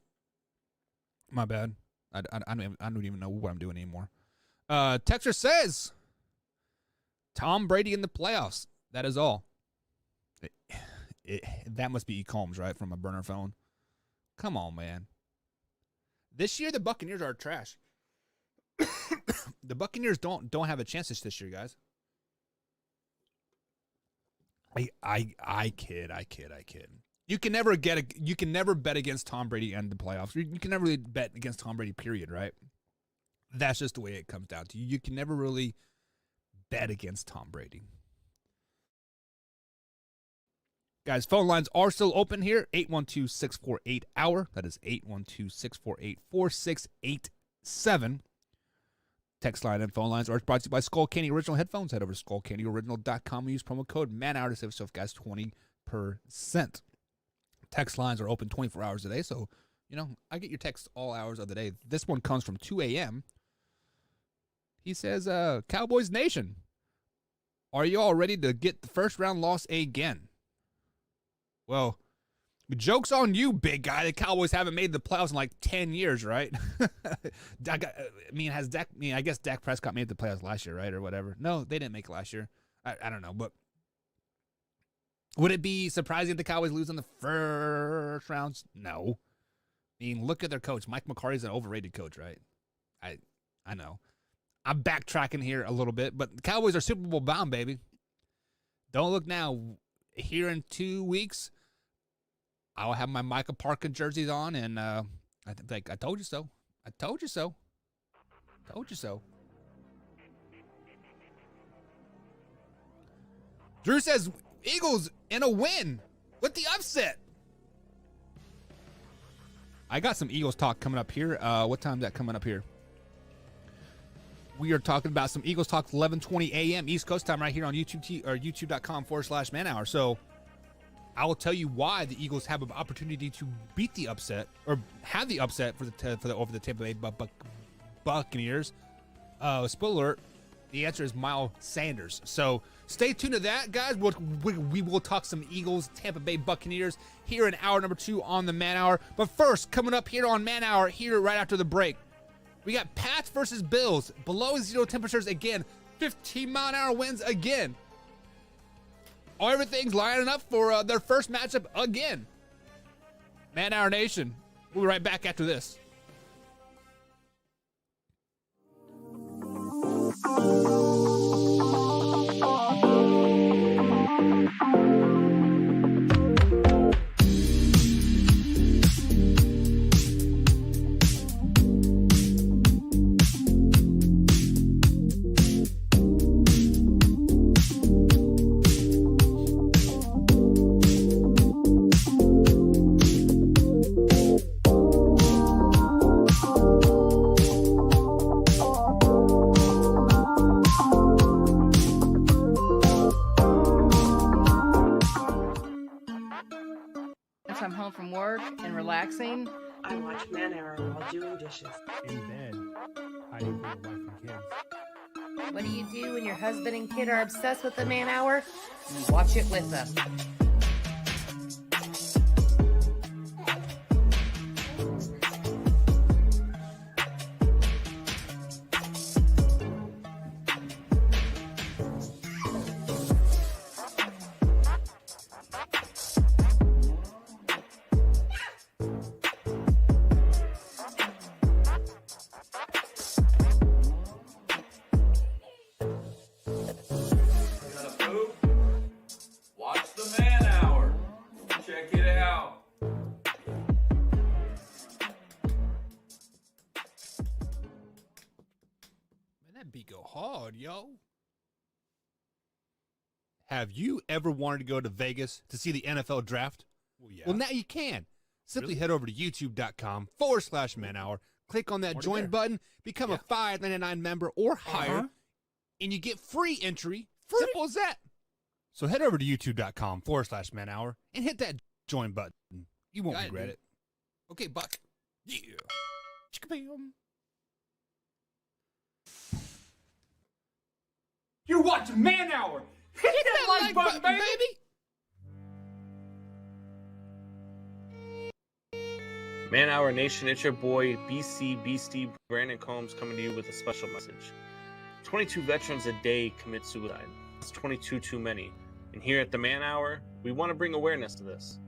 B: My bad. I don't even know what I'm doing anymore. Texter says, Tom Brady in the playoffs. That is all. That must be E. Combs, right, from a burner phone. Come on, man. This year, the Buccaneers are trash. The Buccaneers don't have a chance this year, guys. I kid. You can never bet against Tom Brady and the playoffs. You can never really bet against Tom Brady, period, right? That's just the way it comes down to. You can never really bet against Tom Brady. Guys, phone lines are still open here. 812-648-HOUR. That is 812-648-4687. Text line and phone lines are brought to you by Skull Candy Original Headphones. Head over to skullcandyoriginal.com and use promo code MANHOUR to save yourself, guys, 20%. Text lines are open 24 hours a day, so, I get your texts all hours of the day. This one comes from 2 a.m. He says, Cowboys Nation, are you all ready to get the first round loss again? Well, joke's on you, big guy. The Cowboys haven't made the playoffs in like 10 years, right? I guess Dak Prescott made the playoffs last year, right, or whatever. No, they didn't make it last year. I don't know, but would it be surprising if the Cowboys lose in the first rounds? No. I mean, look at their coach. Mike McCarthy's an overrated coach, right? I know. I'm backtracking here a little bit, but the Cowboys are Super Bowl bound, baby. Don't look now. Here in 2 weeks, I'll have my Micah Parker jerseys on, and I told you so. I told you so. Told you so. Drew says, Eagles in a win with the upset. I got some Eagles talk coming up here. What time is that coming up here? We are talking about some Eagles talk 11:20 a.m. East Coast time right here on YouTube or youtube.com/manhour. So I will tell you why the Eagles have an opportunity to beat the upset or have the upset for the over the Tampa Bay Buccaneers. Spoiler alert, the answer is Miles Sanders. So stay tuned to that, guys. We will talk some Eagles, Tampa Bay Buccaneers here in hour number 2 on the Man Hour. But first, coming up here on Man Hour, here right after the break, we got Pats versus Bills. Below zero temperatures again. 15-mile-an-hour winds again. Everything's lining up for their first matchup again. Man Hour Nation. We'll be right back after this.
E: relaxing?
F: I watch Man Arrow while doing dishes.
I: In bed, hiding from the wife and kids.
E: What do you do when your husband and kid are obsessed with the man hour? You watch it with them.
J: Watch the Man Hour. Check it out.
B: Man, that beat go hard, yo. Have you ever wanted to go to Vegas to see the NFL draft?
I: Well, yeah.
B: Well, now you can. Simply head over to youtube.com/manhour. Click on that
I: Already
B: join
I: there.
B: button, become a $5.99 member or higher, and you get free entry. Simple as that. So head over to youtube.com/manhour and hit that join button. You won't regret it. Okay, Buck. Yeah. Chicka-bam.
G: You're watching Man Hour. Hit that like button, baby.
H: Man Hour Nation, it's your boy BC Beastie Brandon Combs coming to you with a special message. 22 veterans a day commit suicide. That's 22 too many. And here at the Man Hour, we want to bring awareness to this.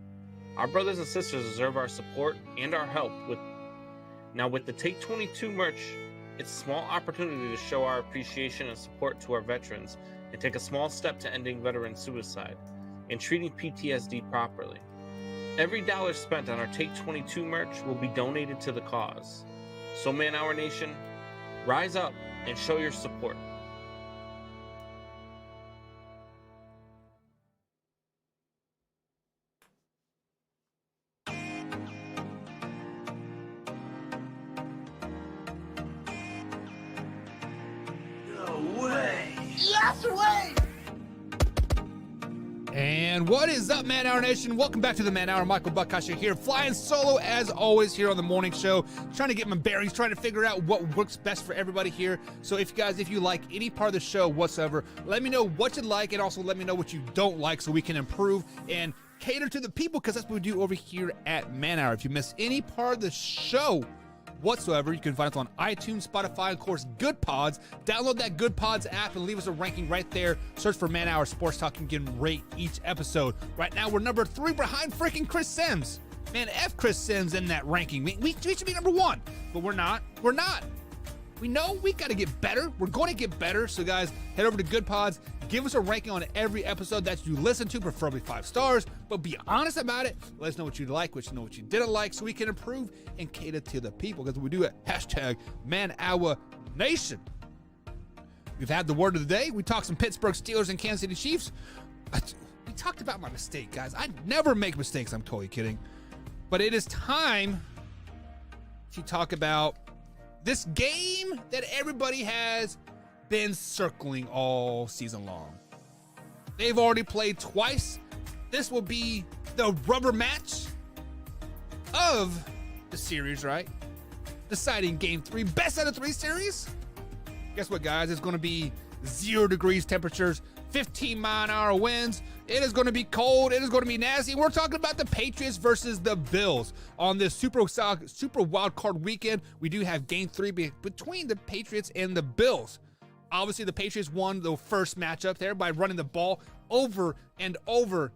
H: Our brothers and sisters deserve our support and our help with the Take 22 merch. It's a small opportunity to show our appreciation and support to our veterans and take a small step to ending veteran suicide and treating PTSD properly. Every dollar spent on our Take 22 merch will be donated to the cause. So Man Hour Nation, rise up and show your support.
B: And what is up, Man Hour Nation? Welcome back to the Man Hour. Michael Buckasher here, flying solo as always here on the morning show, trying to get my bearings, trying to figure out what works best for everybody here. So if you like any part of the show whatsoever, let me know what you like and also let me know what you don't like so we can improve and cater to the people, because that's what we do over here at Man Hour. If you miss any part of the show whatsoever, you can find us on iTunes, Spotify, of course, Good Pods. Download that Good Pods app and leave us a ranking right there. Search for Man Hour Sports Talk and you can rate each episode. Right now, we're number 3 behind freaking Chris Sims. Man, F Chris Sims in that ranking. We should be number 1, but we're not. We're not. We know we got to get better. We're going to get better. So, guys, head over to Good Pods. Give us a ranking on every episode that you listen to, preferably 5 stars, but be honest about it. Let us know what you like, what you didn't like, so we can improve and cater to the people, because we do it. #Man Hour Nation. We've had the word of the day. We talked some Pittsburgh Steelers and Kansas City Chiefs. We talked about my mistake, guys. I never make mistakes. I'm totally kidding. But it is time to talk about this game that everybody has been circling all season long. They've already played twice. This will be the rubber match of the series, right? Deciding game 3, best out of 3 series. Guess what, guys? It's going to be 0 degrees temperatures, 15-mile-an-hour winds. It is going to be cold. It is going to be nasty. We're talking about the Patriots versus the Bills on this Super Wildcard Weekend. We do have game 3 between the Patriots and the Bills. Obviously, the Patriots won the first matchup there by running the ball over and over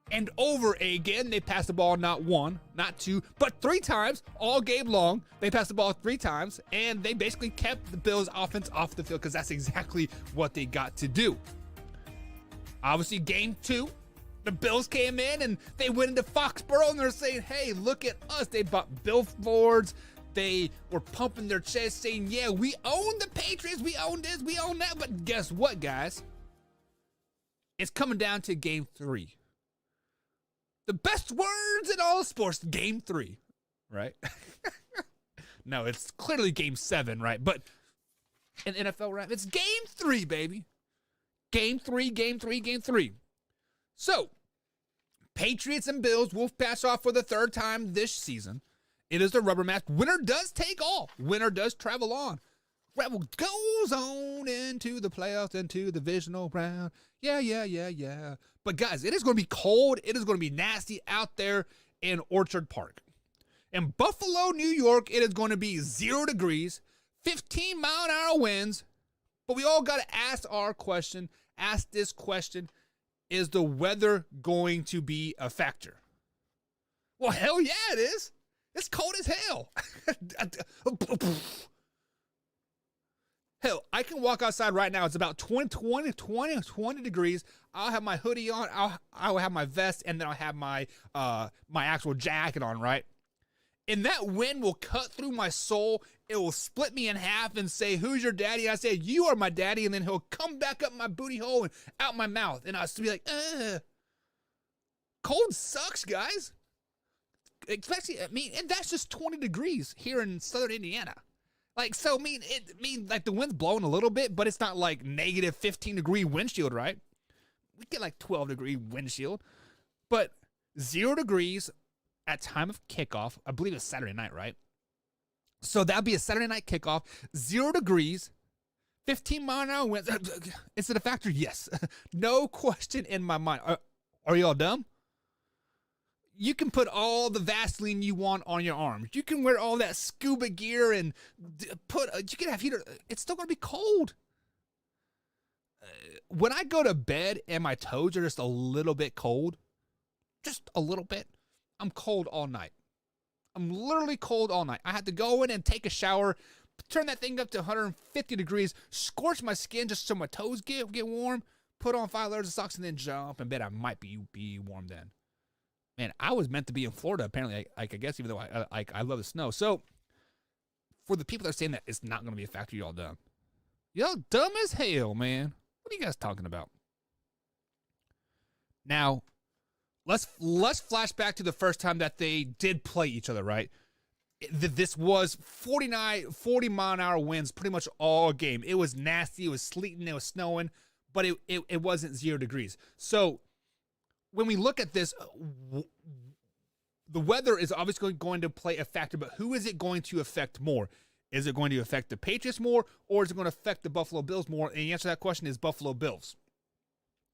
B: and over again. They passed the ball not 1, not 2, but 3 times all game long. They passed the ball 3 times, and they basically kept the Bills' offense off the field because that's exactly what they got to do. Obviously, game 2, the Bills came in and they went into Foxborough, and they're saying, hey, look at us. They bought billboards. They were pumping their chest saying, yeah, we own the Patriots. We own this. We own that. But guess what, guys? It's coming down to game 3. The best words in all sports, game 3, right? No, it's clearly game 7, right? But in NFL, right? It's game 3, baby. Game 3, game 3, game 3. So, Patriots and Bills will pass off for the third time this season. It is the rubber match. Winner does take all. Winner does travel on. Rebel goes on into the playoffs, into the divisional round. Yeah. But guys, it is going to be cold. It is going to be nasty out there in Orchard Park. In Buffalo, New York, it is going to be 0 degrees, 15-mile-an-hour winds. But we all got to ask this question, is the weather going to be a factor? Well, hell yeah, it is. It's cold as hell. Hell, I can walk outside right now. It's about 20 degrees. I'll have my hoodie on. I will have my vest, and then I'll have my my actual jacket on, right? And that wind will cut through my soul. It will split me in half and say, "Who's your daddy?" I say, "You are my daddy." And then he'll come back up my booty hole and out my mouth. And I'll still be like, ugh. Cold sucks, guys. Especially, and that's just 20 degrees here in southern Indiana. Like, so, like the wind's blowing a little bit, but it's not like negative 15-degree windshield, right? We get like 12-degree windshield. But 0 degrees at time of kickoff. I believe it's Saturday night, right? So that'd be a Saturday night kickoff. 0 degrees, 15-mile-an-hour winds. Is it a factor? Yes. No question in my mind. Are y'all dumb? You can put all the Vaseline you want on your arms. You can wear all that scuba gear and you can have heater. It's still going to be cold. When I go to bed and my toes are just a little bit cold, just a little bit, I'm cold all night. I'm literally cold all night. I have to go in and take a shower, turn that thing up to 150 degrees, scorch my skin just so my toes get warm, put on 5 layers of socks, and then jump in bed. I might be warm then. Man, I was meant to be in Florida, apparently, I guess, even though I love the snow. So, for the people that are saying that it's not going to be a factor, y'all dumb. Y'all dumb as hell, man. What are you guys talking about? Now, let's flash back to the first time that they did play each other, right? This was 40-mile-an-hour winds pretty much all game. It was nasty. It was sleeting. It was snowing. But it wasn't 0 degrees. So, when we look at this, the weather is obviously going to play a factor, but who is it going to affect more? Is it going to affect the Patriots more, or is it going to affect the Buffalo Bills more? And the answer to that question is Buffalo Bills.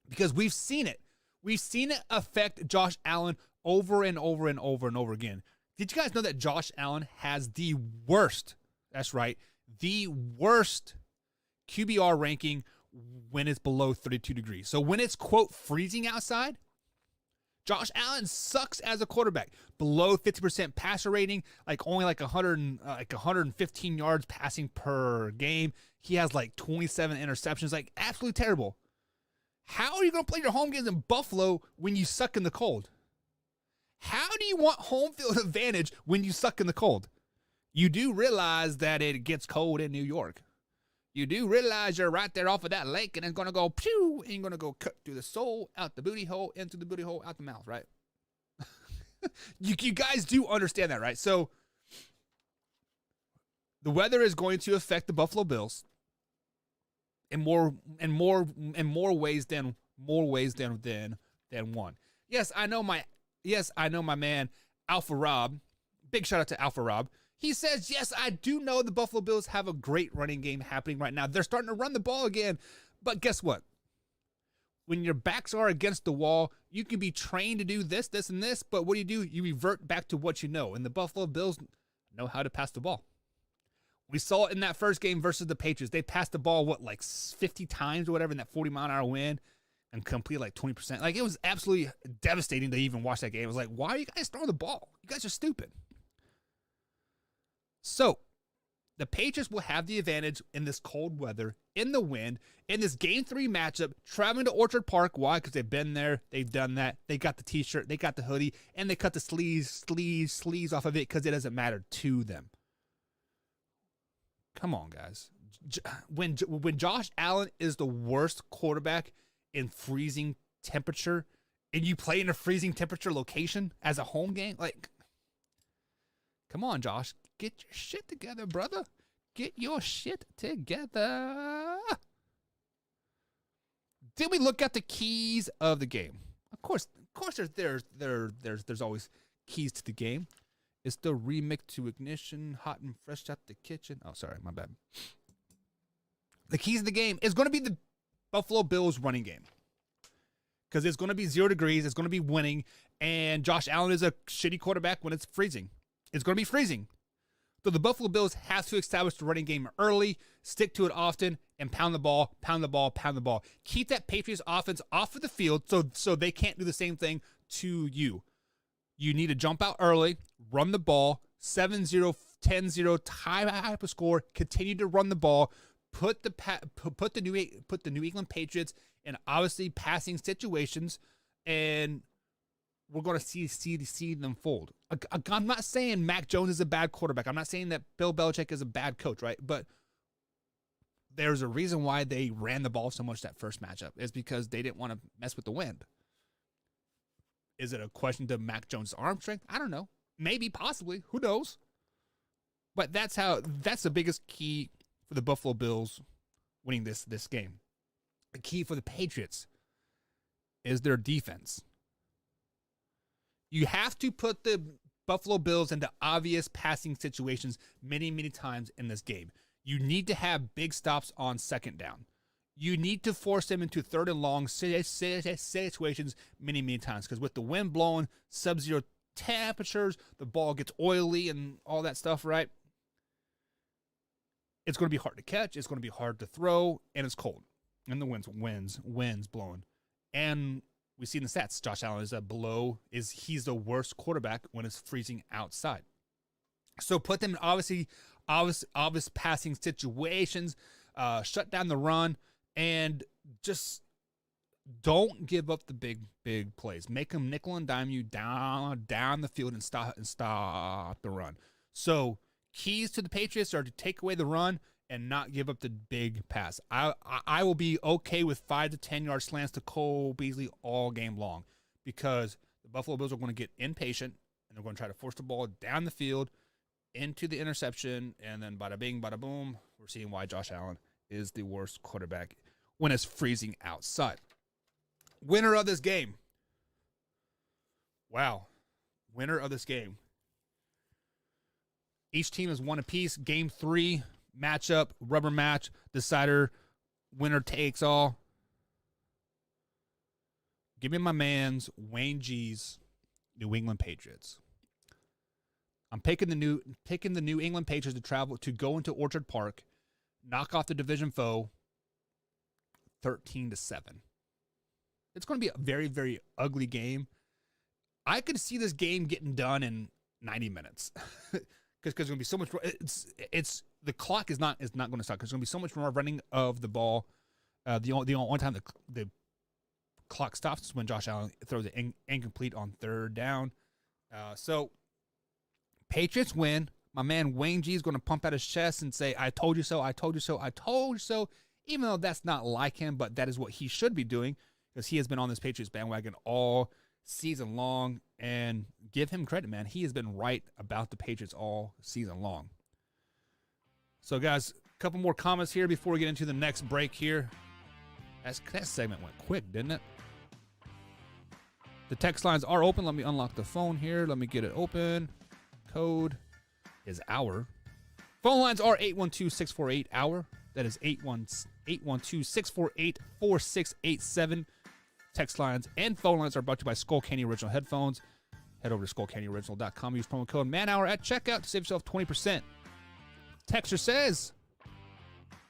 B: Because we've seen it. We've seen it affect Josh Allen over and over and over and over again. Did you guys know that Josh Allen has the worst, that's right, the worst QBR ranking when it's below 32 degrees? So when it's, quote, freezing outside, Josh Allen sucks as a quarterback. Below 50% passer rating, only 115 yards passing per game. He has 27 interceptions, absolutely terrible. How are you going to play your home games in Buffalo when you suck in the cold? How do you want home field advantage when you suck in the cold? You do realize that it gets cold in New York. You do realize you're right there off of that lake, and it's going to go pew, and you're going to go cut through the soul, out the booty hole, into the booty hole, out the mouth, right? You guys do understand that, right? So the weather is going to affect the Buffalo Bills in more ways than one. Yes, I know my man Alpha Rob. Big shout out to Alpha Rob. He says, yes, I do know the Buffalo Bills have a great running game happening right now. They're starting to run the ball again. But guess what? When your backs are against the wall, you can be trained to do this, this, and this. But what do? You revert back to what you know. And the Buffalo Bills know how to pass the ball. We saw it in that first game versus the Patriots. They passed the ball, 50 times or whatever in that 40-mile-an-hour wind and complete 20%. It was absolutely devastating to even watch that game. It was why are you guys throwing the ball? You guys are stupid. So, the Patriots will have the advantage in this cold weather, in the wind, in this Game 3 matchup, traveling to Orchard Park. Why? Because they've been there. They've done that. They got the T-shirt. They got the hoodie. And they cut the sleeves off of it because it doesn't matter to them. Come on, guys. When Josh Allen is the worst quarterback in freezing temperature, and you play in a freezing temperature location as a home game, come on, Josh. Get your shit together, brother. Get your shit together. Did we look at the keys of the game? Of course course, there's always keys to the game. It's the remix to ignition, hot and fresh out the kitchen. Oh, sorry, my bad. The keys of the game is going to be the Buffalo Bills running game. Because it's going to be 0 degrees. It's going to be winning. And Josh Allen is a shitty quarterback when it's freezing. It's going to be freezing. So the Buffalo Bills have to establish the running game early, stick to it often, and pound the ball, pound the ball, pound the ball. Keep that Patriots offense off of the field so they can't do the same thing to you. You need to jump out early, run the ball, 7-0, 10-0, tie up a score, continue to run the ball, put the New England Patriots in obviously passing situations, and we're going to see them fold. I'm not saying Mac Jones is a bad quarterback. I'm not saying that Bill Belichick is a bad coach, right? But there's a reason why they ran the ball so much that first matchup. It's because they didn't want to mess with the wind. Is it a question to Mac Jones' arm strength? I don't know. Maybe, possibly. Who knows? But that's the biggest key for the Buffalo Bills winning this game. The key for the Patriots is their defense. You have to put the Buffalo Bills into obvious passing situations many, many times in this game. You need to have big stops on second down. You need to force them into third and long situations many, many times. Because with the wind blowing, sub-zero temperatures, the ball gets oily and all that stuff, right? It's going to be hard to catch. It's going to be hard to throw. And it's cold. And the wind's blowing. And we see in the stats, Josh Allen he's the worst quarterback when it's freezing outside. So put them in obvious passing situations, shut down the run, and just don't give up the big plays. Make them nickel and dime you down the field and stop the run. So keys to the Patriots are to take away the run and not give up the big pass. I will be okay with 5 to 10 yard slants to Cole Beasley all game long, because the Buffalo Bills are going to get impatient and they're going to try to force the ball down the field into the interception, and then bada bing, bada boom, we're seeing why Josh Allen is the worst quarterback when it's freezing outside. Winner of this game. Wow. Winner of this game. Each team is one apiece. Game 3 matchup, rubber match, decider, winner takes all. Give me my man's Wayne G's New England Patriots. I'm picking the New England Patriots to go into Orchard Park, knock off the division foe, 13-7. It's going to be a very, very ugly game. I could see this game getting done in 90 minutes because there's going to be so much. It's the clock is not going to stop because there's going to be so much more running of the ball. The only time the clock stops is when Josh Allen throws it incomplete on third down. So Patriots win. My man Wayne G is going to pump out his chest and say, "I told you so. I told you so. I told you so." Even though that's not like him, but that is what he should be doing because he has been on this Patriots bandwagon all season long. And give him credit, man. He has been right about the Patriots all season long. So, guys, a couple more comments here before we get into the next break here. That segment went quick, didn't it? The text lines are open. Let me unlock the phone here. Let me get it open. Code is hour. Phone lines are 812-648-HOUR. That is 812-648-4687. Text lines and phone lines are brought to you by Skull Candy Original Headphones. Head over to skullcandyoriginal.com. Use promo code MANHOUR at checkout to save yourself 20%. Texter says,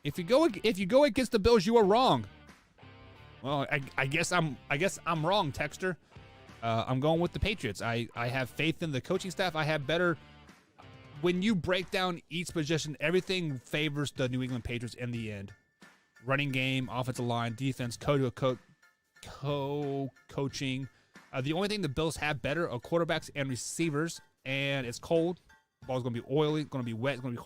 B: if you go against the Bills, you are wrong. Well, I guess I'm wrong, Texter. I'm going with the Patriots. I have faith in the coaching staff. I have better. When you break down each position, everything favors the New England Patriots in the end. Running game, offensive line, defense, coaching. The only thing the Bills have better are quarterbacks and receivers, and it's cold. The ball's going to be oily, it's going to be wet, it's going to be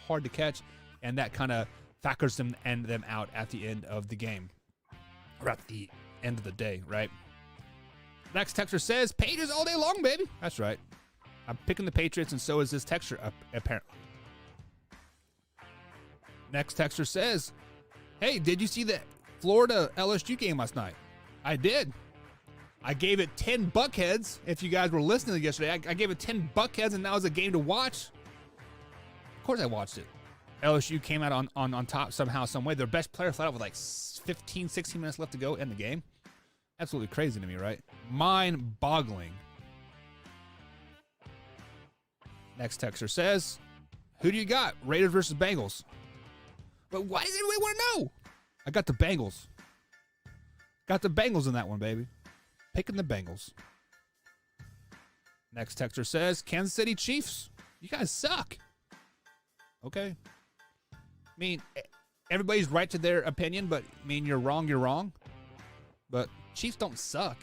B: hard to catch, and that kind of factors them out at the end of the game, or at the end of the day, right? Next texter says, Patriots all day long, baby. That's right. I'm picking the Patriots, and so is this texter, apparently. Next texter says, hey, did you see the Florida LSU game last night? I did. I gave it 10 buckheads. If you guys were listening yesterday, I gave it 10 buckheads, and that was a game to watch. Of course I watched it. LSU came out on top somehow, some way. Their best player flat out with like 15, 16 minutes left to go in the game. Absolutely crazy to me, right? Mind-boggling. Next texter says, who do you got? Raiders versus Bengals. But why does everybody want to know? I got the Bengals. Got the Bengals in that one, baby. Picking the Bengals. Next texter says, Kansas City Chiefs. You guys suck. Okay. I mean, everybody's right to their opinion, but I mean, you're wrong, you're wrong. But Chiefs don't suck.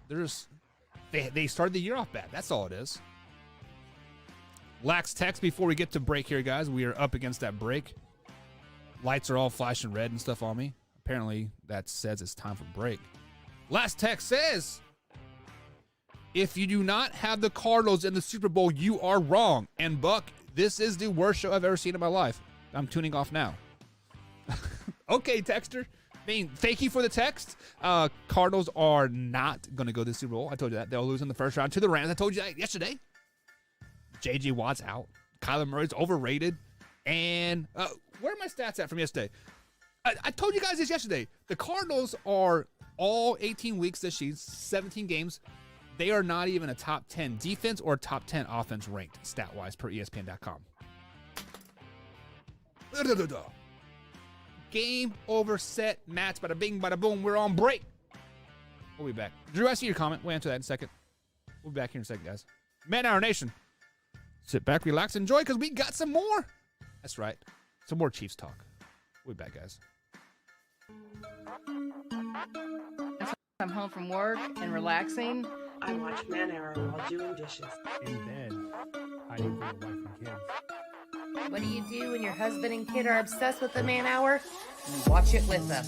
B: They're just, they started the year off bad. That's all it is. Lax text before we get to break here, guys. We are up against that break. Lights are all flashing red and stuff on me. Apparently, that says it's time for break. Last text says, if you do not have the Cardinals in the Super Bowl, you are wrong. And Buck, this is the worst show I've ever seen in my life. I'm tuning off now. Okay, texter. I mean, thank you for the text. Cardinals are not going to go to the Super Bowl. I told you that. They'll lose in the first round to the Rams. I told you that yesterday. J.J. Watt's out. Kyler Murray's overrated. And where are my stats at from yesterday? I told you guys this yesterday. The Cardinals are all 18 weeks this season, 17 games. They are not even a top 10 defense or top 10 offense ranked stat-wise per ESPN.com. Game over, set, match, bada bing, bada boom. We're on break. We'll be back. Drew, I see your comment. We'll answer that in a second. We'll be back here in a second, guys. Man Hour Nation. Sit back, relax, enjoy, because we got some more. That's right. Some more Chiefs talk. We'll be back, guys.
E: I'm home from work and relaxing.
F: I watch Man Hour while doing dishes.
I: In bed, hiding from the wife and kids.
E: What do you do when your husband and kid are obsessed with the Man Hour? You watch it with them.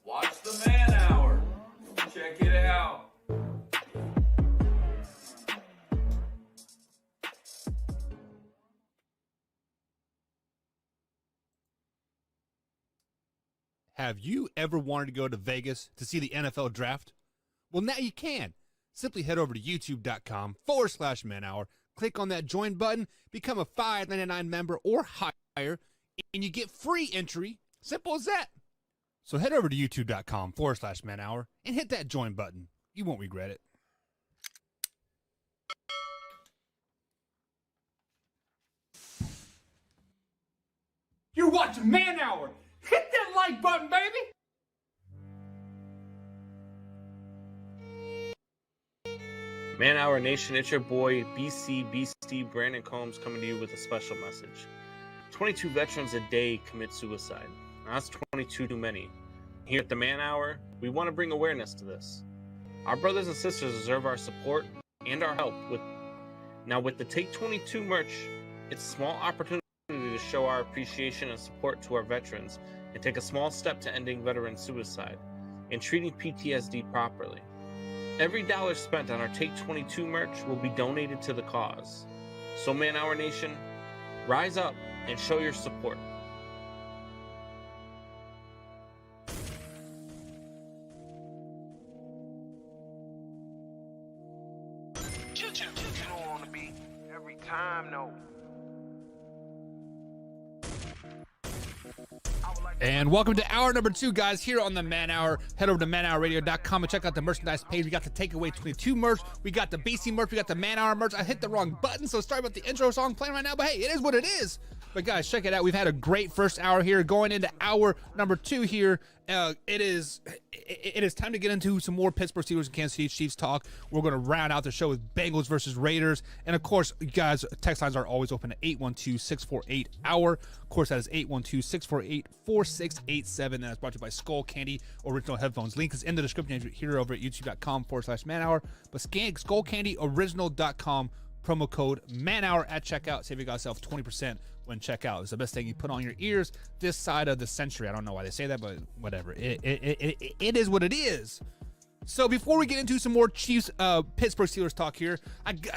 J: Watch the Man Hour. Check it out.
B: Have you ever wanted to go to Vegas to see the NFL draft? Well, now you can. Simply head over to youtube.com/Man Hour, click on that join button, become a $5.99 member or higher, and you get free entry. Simple as that. So head over to youtube.com/Man Hour and hit that join button. You won't regret it.
G: You're watching Man Hour. Hit that like button, baby.
H: Man Hour Nation, it's your boy BC Brandon Combs coming to you with a special message. 22 veterans a day commit suicide. Now, that's 22 too many. Here at the Man Hour, we want to bring awareness to this. Our brothers and sisters deserve our support and our help. With the Take 22 merch, it's a small opportunity to show our appreciation and support to our veterans and take a small step to ending veteran suicide and treating PTSD properly. Every dollar spent on our Take 22 merch will be donated to the cause. So Man Hour Nation, rise up and show your support.
C: You don't want to be every time, no.
B: And welcome to hour number 2, guys, here on the Man Hour. Head over to manhourradio.com and check out the merchandise page. We got the Takeaway 22 merch. We got the BC merch. We got the Man Hour merch. I hit the wrong button, so sorry about the intro song playing right now, but hey, it is what it is. But guys, check it out. We've had a great first hour here. Going into hour number 2 here, it is time to get into some more Pittsburgh Steelers and Kansas City Chiefs talk. We're going to round out the show with Bengals versus Raiders. And of course, you guys, text lines are always open at 812-648-HOUR. Of course, that is 812-648-4687. And that's brought to you by Skull Candy Original Headphones. Link is in the description here over at youtube.com/manhour. But scan skullcandyoriginal.com, promo code manhour at checkout. Save yourself 20% when checkout. It's the best thing you put on your ears this side of the century. I don't know why they say that, but whatever. It is what it is. So before we get into some more Chiefs, Pittsburgh Steelers talk here,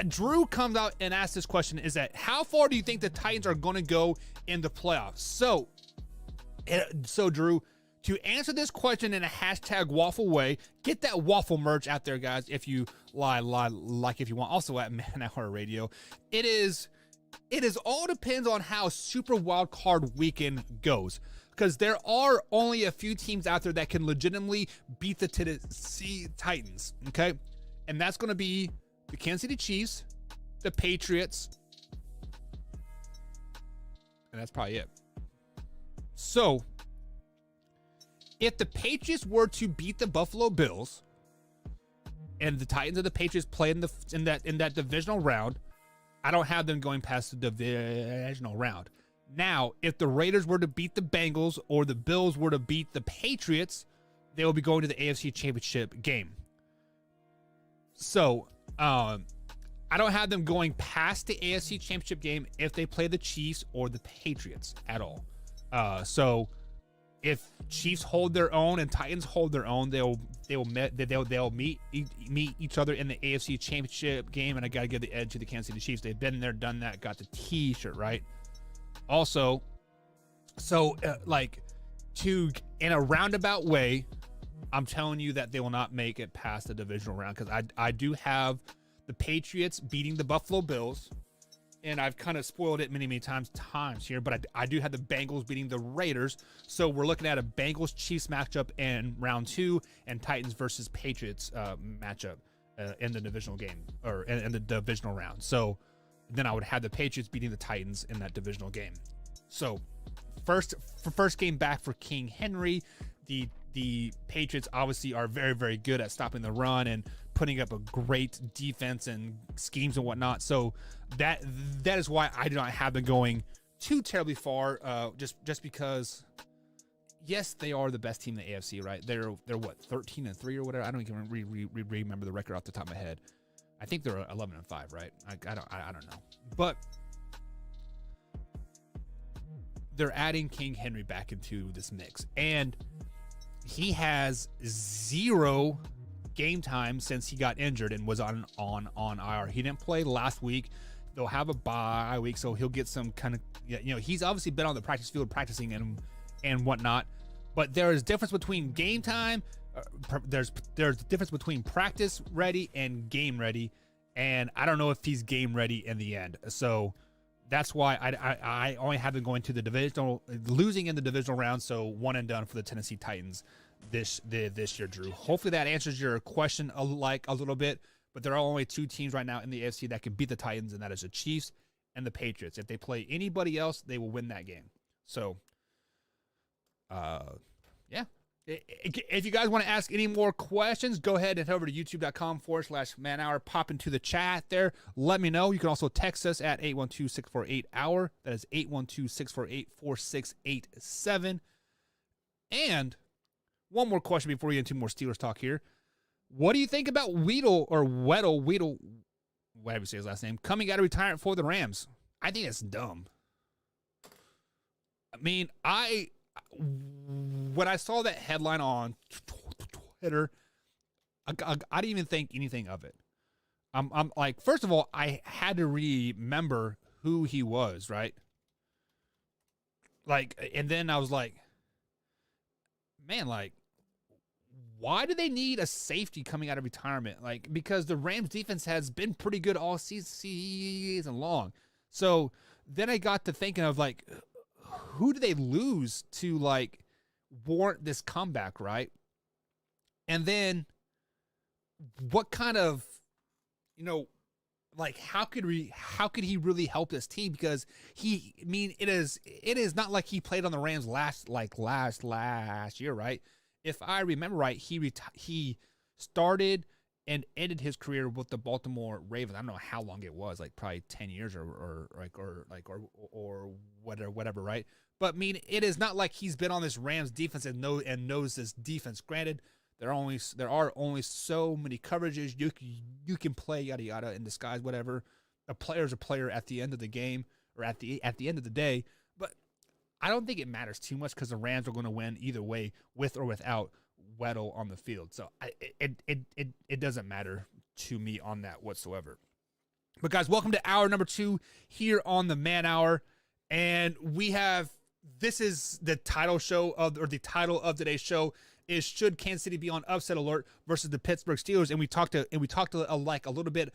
B: Drew comes out and asks this question: is that how far do you think the Titans are going to go in the playoffs? So Drew, to answer this question in a hashtag waffle way, get that waffle merch out there, guys. If you like if you want, also at Man Hour Radio. It is all depends on how Super Wildcard Weekend goes, because there are only a few teams out there that can legitimately beat the Tennessee Titans, okay? And that's going to be the Kansas City Chiefs, the Patriots, and that's probably it. So, if the Patriots were to beat the Buffalo Bills, and the Titans and the Patriots play in that divisional round, I don't have them going past the divisional round. Now, if the Raiders were to beat the Bengals or the Bills were to beat the Patriots, they will be going to the AFC Championship game. So, I don't have them going past the AFC Championship game if they play the Chiefs or the Patriots at all. So, if Chiefs hold their own and Titans hold their own, they'll meet each other in the AFC Championship game, and I got to give the edge to the Kansas City Chiefs. They've been there, done that, got the T-shirt, right? Also, so in a roundabout way, I'm telling you that they will not make it past the divisional round, because I do have the Patriots beating the Buffalo Bills, and I've kind of spoiled it many times here, but I do have the Bengals beating the Raiders. So we're looking at a Bengals-Chiefs matchup in round 2 and Titans versus Patriots matchup in the divisional game, or in the divisional round. So then I would have the Patriots beating the Titans in that divisional game. So first game back for King Henry. The Patriots obviously are very, very good at stopping the run and putting up a great defense and schemes and whatnot. So that is why I do not have them going too terribly far. Just because, yes, they are the best team in the AFC, right? They're what, 13-3 or whatever. I don't even remember the record off the top of my head. I think they're 11-5, right? I don't know, but they're adding King Henry back into this mix, and he has 0 game time since he got injured and was on IR. He didn't play last week. They'll have a bye week, so he'll get some kind of, he's obviously been on the practice field practicing and whatnot. But there is difference between game time. There's difference between practice ready and game ready, and I don't know if he's game ready in the end. So that's why I only have them going to the divisional, losing in the divisional round. So one and done for the Tennessee Titans this year, Drew. Hopefully that answers your question a little bit. But there are only 2 teams right now in the AFC that can beat the Titans, and that is the Chiefs and the Patriots. If they play anybody else, they will win that game. So, yeah. If you guys want to ask any more questions, go ahead and head over to youtube.com/manhour. Pop into the chat there. Let me know. You can also text us at 812-648-HOUR. That is 812-648-4687. And one more question before we get into more Steelers talk here. What do you think about Weddle, whatever you say his last name, coming out of retirement for the Rams? I think it's dumb. I mean, when I saw that headline on Twitter, I didn't even think anything of it. I'm like, first of all, I had to remember who he was, right? Like, and then I was like, man, like, why do they need a safety coming out of retirement? Like, because the Rams defense has been pretty good all season long. So then I got to thinking of, like, who do they lose to, like, warrant this comeback, right? And then what kind of, like how could he really help this team? Because it is not like he played on the Rams last year, right? If I remember right, he started and ended his career with the Baltimore Ravens. I don't know how long it was, like probably 10 years or whatever, right? But it is not like he's been on this Rams defense and knows this defense. Granted, there are only so many coverages you can play, yada yada, in disguise, whatever. A player's a player at the end of the game or at the end of the day. But I don't think it matters too much because the Rams are going to win either way, with or without Weddle on the field. So it doesn't matter to me on that whatsoever. But guys, welcome to hour number 2 here on the Man Hour, and this is the title the title of today's show is should Kansas City be on upset alert versus the Pittsburgh Steelers, and we talked a little bit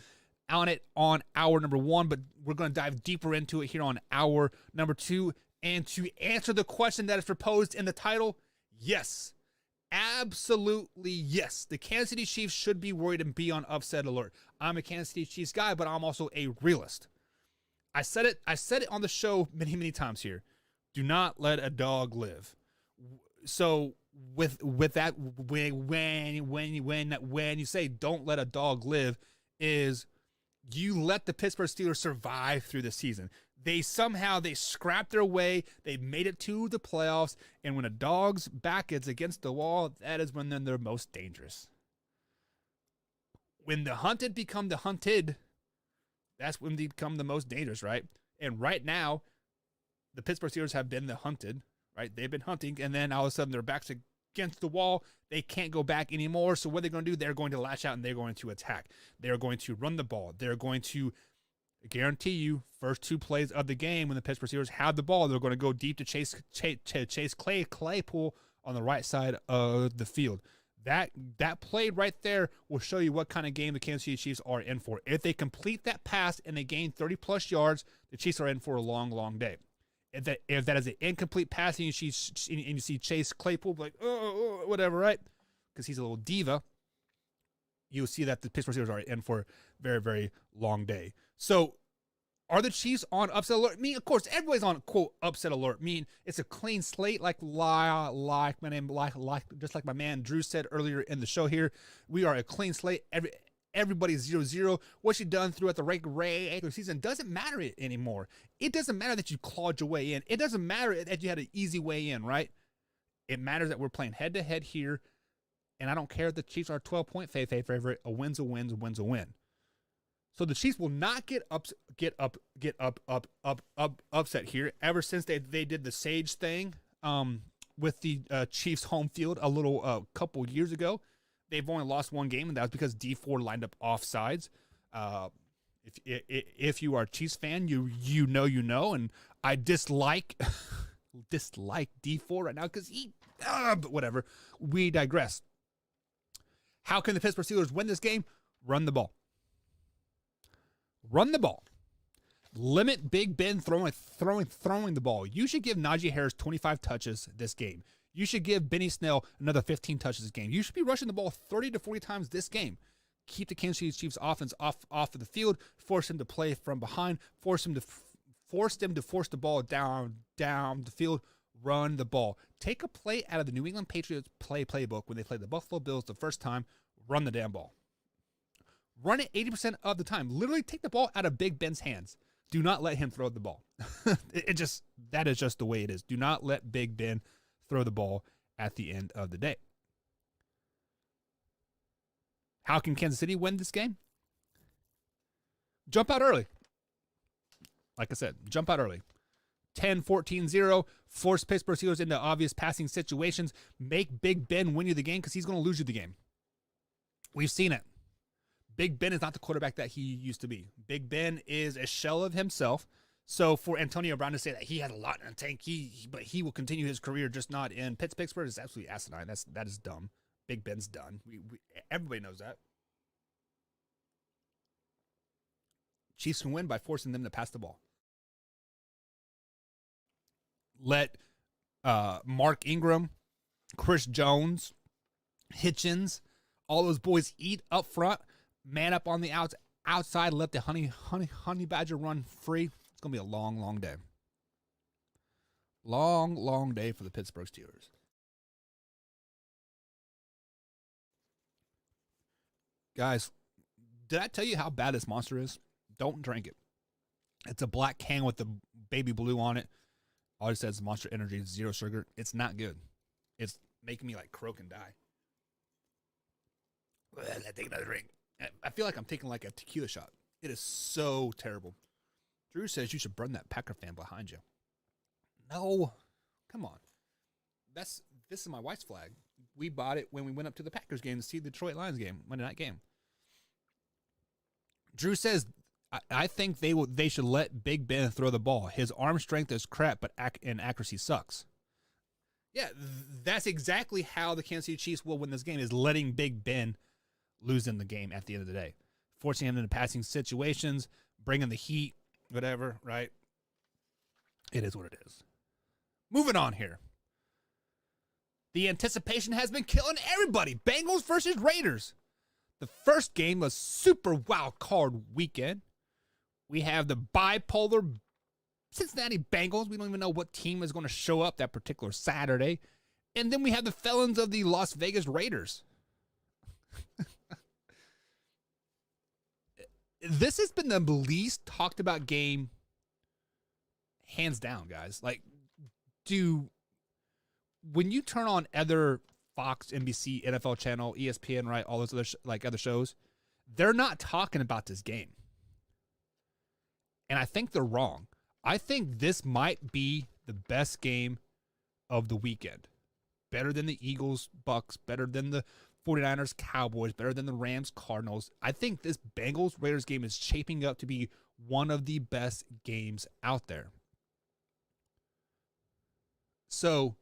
B: on it on hour number 1, but we're going to dive deeper into it here on hour number 2. And to answer the question that is proposed in the title, yes. Absolutely yes. The Kansas City Chiefs should be worried and be on upset alert. I'm a Kansas City Chiefs guy, but I'm also a realist. I said it on the show many, many times here. Do not let a dog live. So with that, when you say don't let a dog live, is you let the Pittsburgh Steelers survive through the season. They scrapped their way. They made it to the playoffs. And when a dog's back is against the wall, that is when they're most dangerous. When the hunted become the hunted, that's when they become the most dangerous, right? And right now, the Pittsburgh Steelers have been the hunted, right? They've been hunting, and then all of a sudden their backs against the wall. They can't go back anymore. So what are they going to do? They're going to lash out and they're going to attack. They're going to run the ball. They're going to, guarantee you, first 2 plays of the game when the Pittsburgh Steelers have the ball, they're going to go deep to chase Claypool on the right side of the field. That play right there will show you what kind of game the Kansas City Chiefs are in for. If they complete that pass and they gain 30-plus yards, the Chiefs are in for a long, long day. If that is an incomplete pass and you see Chase Claypool like, oh, whatever, right? Because he's a little diva, you'll see that the Pittsburgh Steelers are in for a very, very long day. So are the Chiefs on upset alert? Of course, everybody's on, quote, upset alert. It's a clean slate, just like my man Drew said earlier in the show here. We are a clean slate. Everybody's 0-0. What you've done throughout the regular season doesn't matter anymore. It doesn't matter that you clawed your way in. It doesn't matter that you had an easy way in, right? It matters that we're playing head-to-head here, and I don't care if the Chiefs are a 12-point favorite. A win's a win, a win's a win. So the Chiefs will not get upset here. Ever since they did the Sage thing with the Chiefs home field a couple years ago, they've only lost 1 game, and that was because D4 lined up offsides. If you are a Chiefs fan, you know, and I dislike D4 right now because but whatever. We digress. How can the Pittsburgh Steelers win this game? Run the ball. Run the ball. Limit Big Ben throwing the ball. You should give Najee Harris 25 touches this game. You should give Benny Snell another 15 touches this game. You should be rushing the ball 30 to 40 times this game. Keep the Kansas City Chiefs offense off of the field. Force them to play from behind. Force them to force the ball down the field. Run the ball. Take a play out of the New England Patriots playbook when they played the Buffalo Bills the first time. Run the damn ball. Run it 80% of the time. Literally take the ball out of Big Ben's hands. Do not let him throw the ball. That is just the way it is. Do not let Big Ben throw the ball at the end of the day. How can Kansas City win this game? Jump out early. Like I said, jump out early. 10-14-0. Force Pittsburgh Steelers into obvious passing situations. Make Big Ben win you the game because he's going to lose you the game. We've seen it. Big Ben is not the quarterback that he used to be. Big Ben is a shell of himself. So for Antonio Brown to say that he had a lot in the tank, but he will continue his career just not in Pittsburgh is absolutely asinine. That is dumb. Big Ben's done. Everybody knows that. Chiefs can win by forcing them to pass the ball. Let Mark Ingram, Chris Jones, Hitchens, all those boys eat up front, man up on the outside, let the honey badger run free. It's going to be a long, long day. Long, long day for the Pittsburgh Steelers. Guys, did I tell you how bad this monster is? Don't drink it. It's a black can with the baby blue on it. All it says is Monster Energy, 0 sugar. It's not good. It's making me like croak and die. I take another drink. I feel like I'm taking like a tequila shot. It is so terrible. Drew says you should burn that Packer fan behind you. No, come on. This is my wife's flag. We bought it when we went up to the Packers game to see the Detroit Lions game, Monday night game. Drew says, I think they should let Big Ben throw the ball. His arm strength is crap, but accuracy sucks. Yeah, that's exactly how the Kansas City Chiefs will win this game, is letting Big Ben lose in the game at the end of the day. Forcing him into passing situations, bringing the heat, whatever, right? It is what it is. Moving on here. The anticipation has been killing everybody. Bengals versus Raiders. The first game was Super Wildcard Weekend. We have the bipolar Cincinnati Bengals. We don't even know what team is going to show up that particular Saturday. And then we have the felons of the Las Vegas Raiders. This has been the least talked about game, hands down, guys. Like, when you turn on other Fox, NBC, NFL Channel, ESPN, right, all those other other shows, they're not talking about this game. And I think they're wrong. I think this might be the best game of the weekend. Better than the Eagles, Bucks, better than the 49ers, Cowboys, better than the Rams, Cardinals. I think this Bengals Raiders game is shaping up to be one of the best games out there. So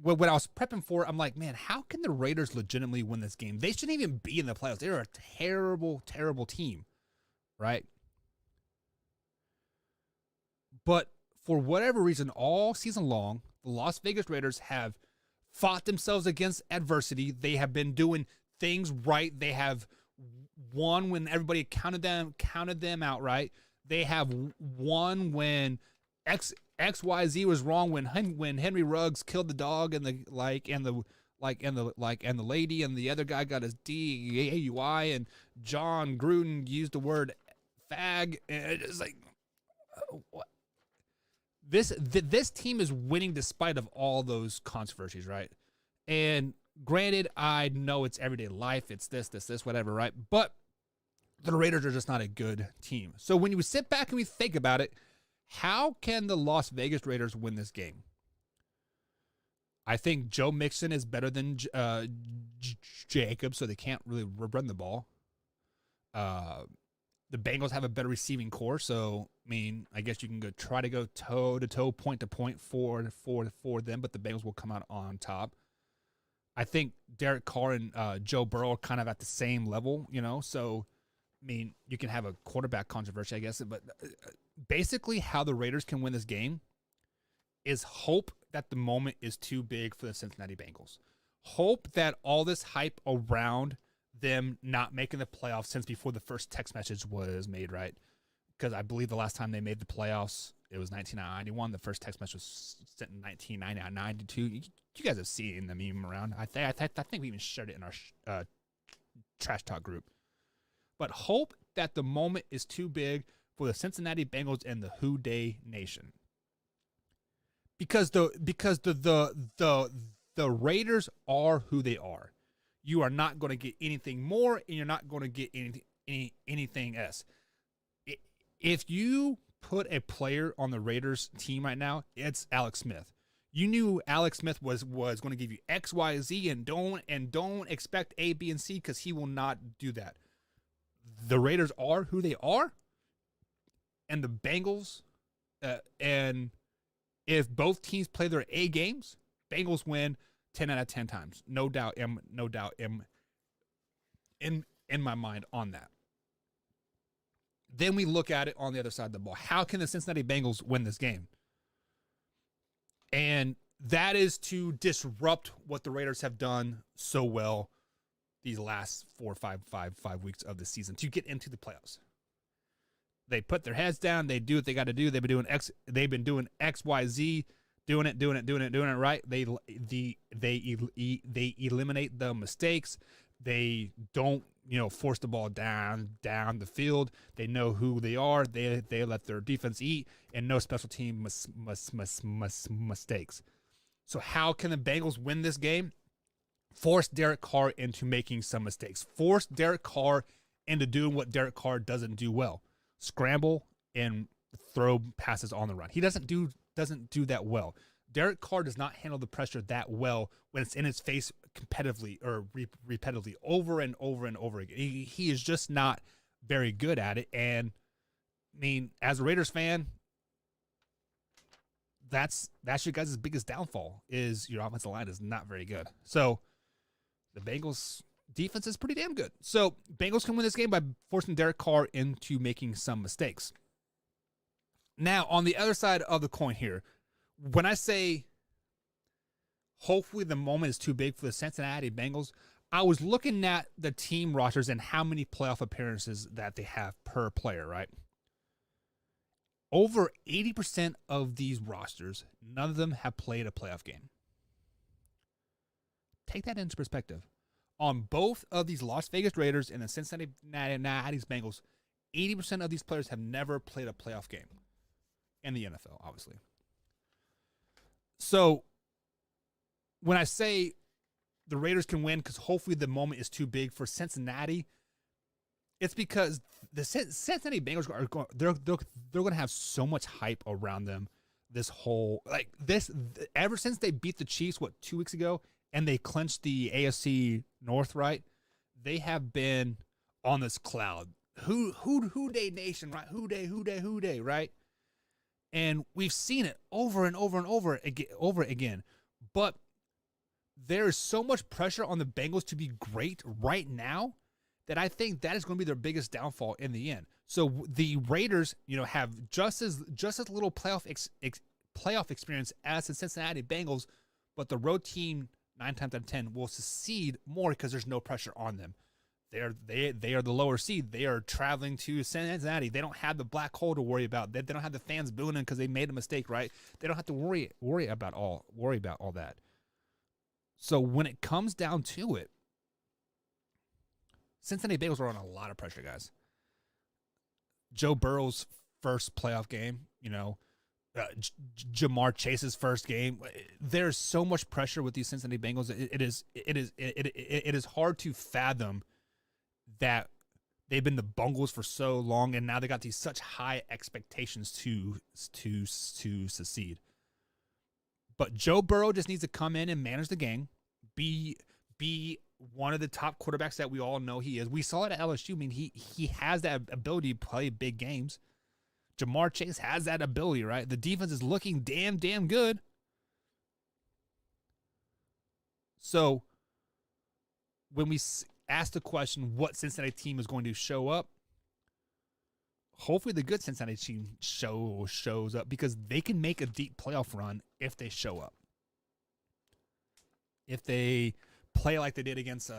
B: when I was prepping for it, I'm like, man, how can the Raiders legitimately win this game? They shouldn't even be in the playoffs. They're a terrible, terrible team, right? But for whatever reason, all season long, the Las Vegas Raiders have fought themselves against adversity. They have been doing things right. They have won when everybody counted them out, right? They have won when XYZ was wrong, when Henry Ruggs killed the dog and the lady, and the other guy got his DUI, and John Gruden used the word fag, and it's like, what? This team is winning despite of all those controversies, right? And granted, I know it's everyday life, it's this, whatever, right? But the Raiders are just not a good team. So when you sit back and we think about it, how can the Las Vegas Raiders win this game? I think Joe Mixon is better than Jacob, so they can't really run the ball. The Bengals have a better receiving core, so I mean, I guess you can try to go toe to toe, point to point for them, but the Bengals will come out on top. I think Derek Carr and Joe Burrow are kind of at the same level, So, I mean, you can have a quarterback controversy, I guess, but basically, how the Raiders can win this game is hope that the moment is too big for the Cincinnati Bengals. Hope that all this hype around them not making the playoffs since before the first text message was made, right? Because I believe the last time they made the playoffs, it was 1991. The first text message was sent in 1992. You guys have seen the meme around. I think we even shared it in our trash talk group. But hope that the moment is too big for the Cincinnati Bengals and the Who Day Nation. Because the Raiders are who they are. You are not going to get anything more, and you're not going to get anything else. If you put a player on the Raiders team right now, it's Alex Smith. You knew Alex Smith was going to give you X, Y, Z, and don't expect A, B, and C, because he will not do that. The Raiders are who they are, and the Bengals, and if both teams play their A games, Bengals win 10 out of 10 times. No doubt in my mind on that. Then we look at it on the other side of the ball. How can the Cincinnati Bengals win this game? And that is to disrupt what the Raiders have done so well these last 5 weeks of the season to get into the playoffs. They put their heads down. They do what they got to do. They've been doing X, Y, Z, doing it right. They eliminate the mistakes. They don't, force the ball down the field. They know who they are. They let their defense eat, and no special team mistakes. So how can the Bengals win this game? Force Derek Carr into making some mistakes. Force Derek Carr into doing what Derek Carr doesn't do well: scramble and throw passes on the run. He doesn't do that well. Derek Carr does not handle the pressure that well when it's in his face competitively or repetitively over and over and over again. He is just not very good at it. And I mean, as a Raiders fan, that's your guys' biggest downfall is your offensive line is not very good. So the Bengals defense is pretty damn good. So Bengals can win this game by forcing Derek Carr into making some mistakes. Now, on the other side of the coin here, when I say hopefully the moment is too big for the Cincinnati Bengals, I was looking at the team rosters and how many playoff appearances that they have per player, right? Over 80% of these rosters, none of them have played a playoff game. Take that into perspective. On both of these Las Vegas Raiders and the Cincinnati Bengals, 80% of these players have never played a playoff game in the NFL, obviously. So when I say the Raiders can win because hopefully the moment is too big for Cincinnati, it's because the Cincinnati Bengals are going. They're going to have so much hype around them. Ever since they beat the Chiefs 2 weeks ago and they clinched the AFC North, right? They have been on this cloud. Who Day Nation, right? Who Day, right? And we've seen it over and over and over again. But there is so much pressure on the Bengals to be great right now that I think that is going to be their biggest downfall in the end. So the Raiders, have just as little playoff experience as the Cincinnati Bengals, but the road team 9 times out of 10 will succeed more because there's no pressure on them. They are the lower seed. They are traveling to Cincinnati. They don't have the black hole to worry about. They don't have the fans booing them because they made a mistake, right? They don't have to worry about all that. So when it comes down to it, Cincinnati Bengals are on a lot of pressure, guys. Joe Burrow's first playoff game, Jamar Chase's first game. There's so much pressure with these Cincinnati Bengals. It is hard to fathom that they've been the Bungles for so long, and now they got these such high expectations to succeed. But Joe Burrow just needs to come in and manage the game, be one of the top quarterbacks that we all know he is. We saw it at LSU. I mean, he has that ability to play big games. Jamar Chase has that ability, right? The defense is looking damn good. So when we ask the question what Cincinnati team is going to show up, hopefully the good Cincinnati team shows up because they can make a deep playoff run if they show up. If they play like they did against,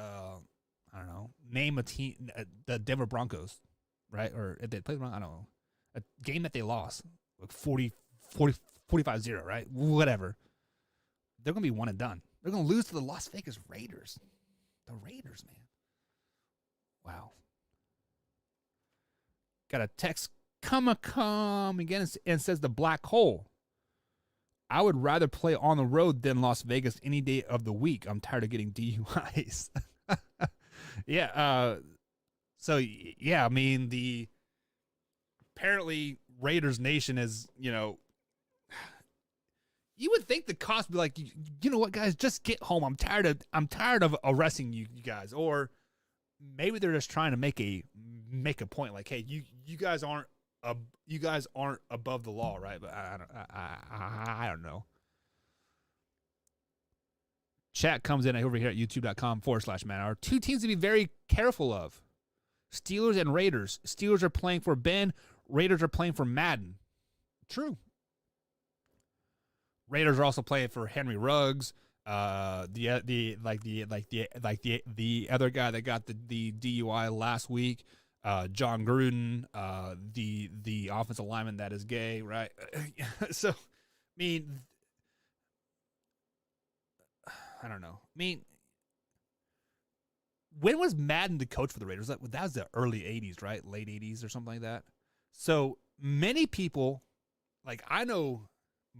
B: name a team, the Denver Broncos, right? Or if they played wrong, I don't know. A game that they lost, like 45-0, right? Whatever. They're going to be one and done. They're going to lose to the Las Vegas Raiders. The Raiders, man. Wow. Got a text come again and says the black hole. I would rather play on the road than Las Vegas any day of the week. I'm tired of getting DUIs. Yeah. So, yeah, I mean, apparently Raiders Nation is, you would think the cost would be like, you know what, guys, just get home. I'm tired of arresting you guys. Or maybe they're just trying to make a point like, hey, you guys aren't above the law, right? But I don't know. Chat comes in over here at youtube.com/manhour. Two teams to be very careful of: Steelers and Raiders. Steelers are playing for Ben. Raiders are playing for Madden. True. Raiders are also playing for Henry Ruggs, The other guy that got the DUI last week, John Gruden, the offensive lineman that is gay, right? So, I mean, I don't know. I mean, when was Madden the coach for the Raiders? That was the early 80s, right? Late 80s or something like that. So many people, like I know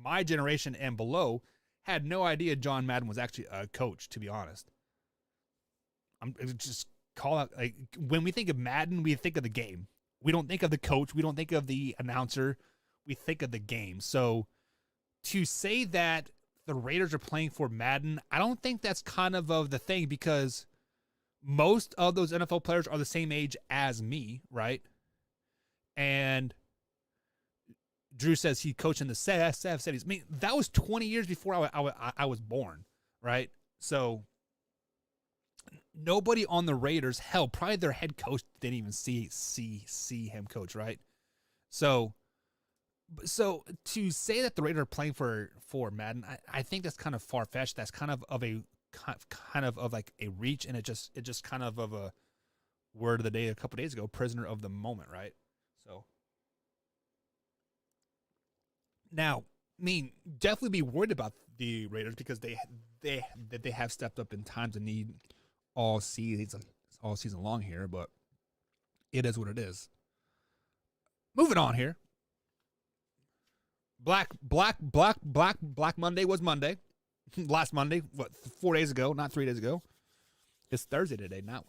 B: my generation and below, had no idea John Madden was actually a coach, to be honest. I'm just call out, like, when we think of Madden, we think of the game. We don't think of the coach. We don't think of the announcer. We think of the game. So to say that the Raiders are playing for Madden, I don't think that's kind of the thing, because most of those NFL players are the same age as me, right? And Drew says he coached in the Cities. I mean, that was 20 years before I was born, right? So nobody on the Raiders, hell, probably their head coach didn't even see him coach, right? So to say that the Raiders are playing for Madden, I think that's kind of far fetched. That's kind of like a reach, and it just kind of a word of the day a couple days ago, prisoner of the moment, right? So now, I mean, definitely be worried about the Raiders, because they have stepped up in times of need all season long here, but it is what it is. Moving on here. Black Monday was Monday. Last Monday, 4 days ago, not 3 days ago. It's Thursday today, not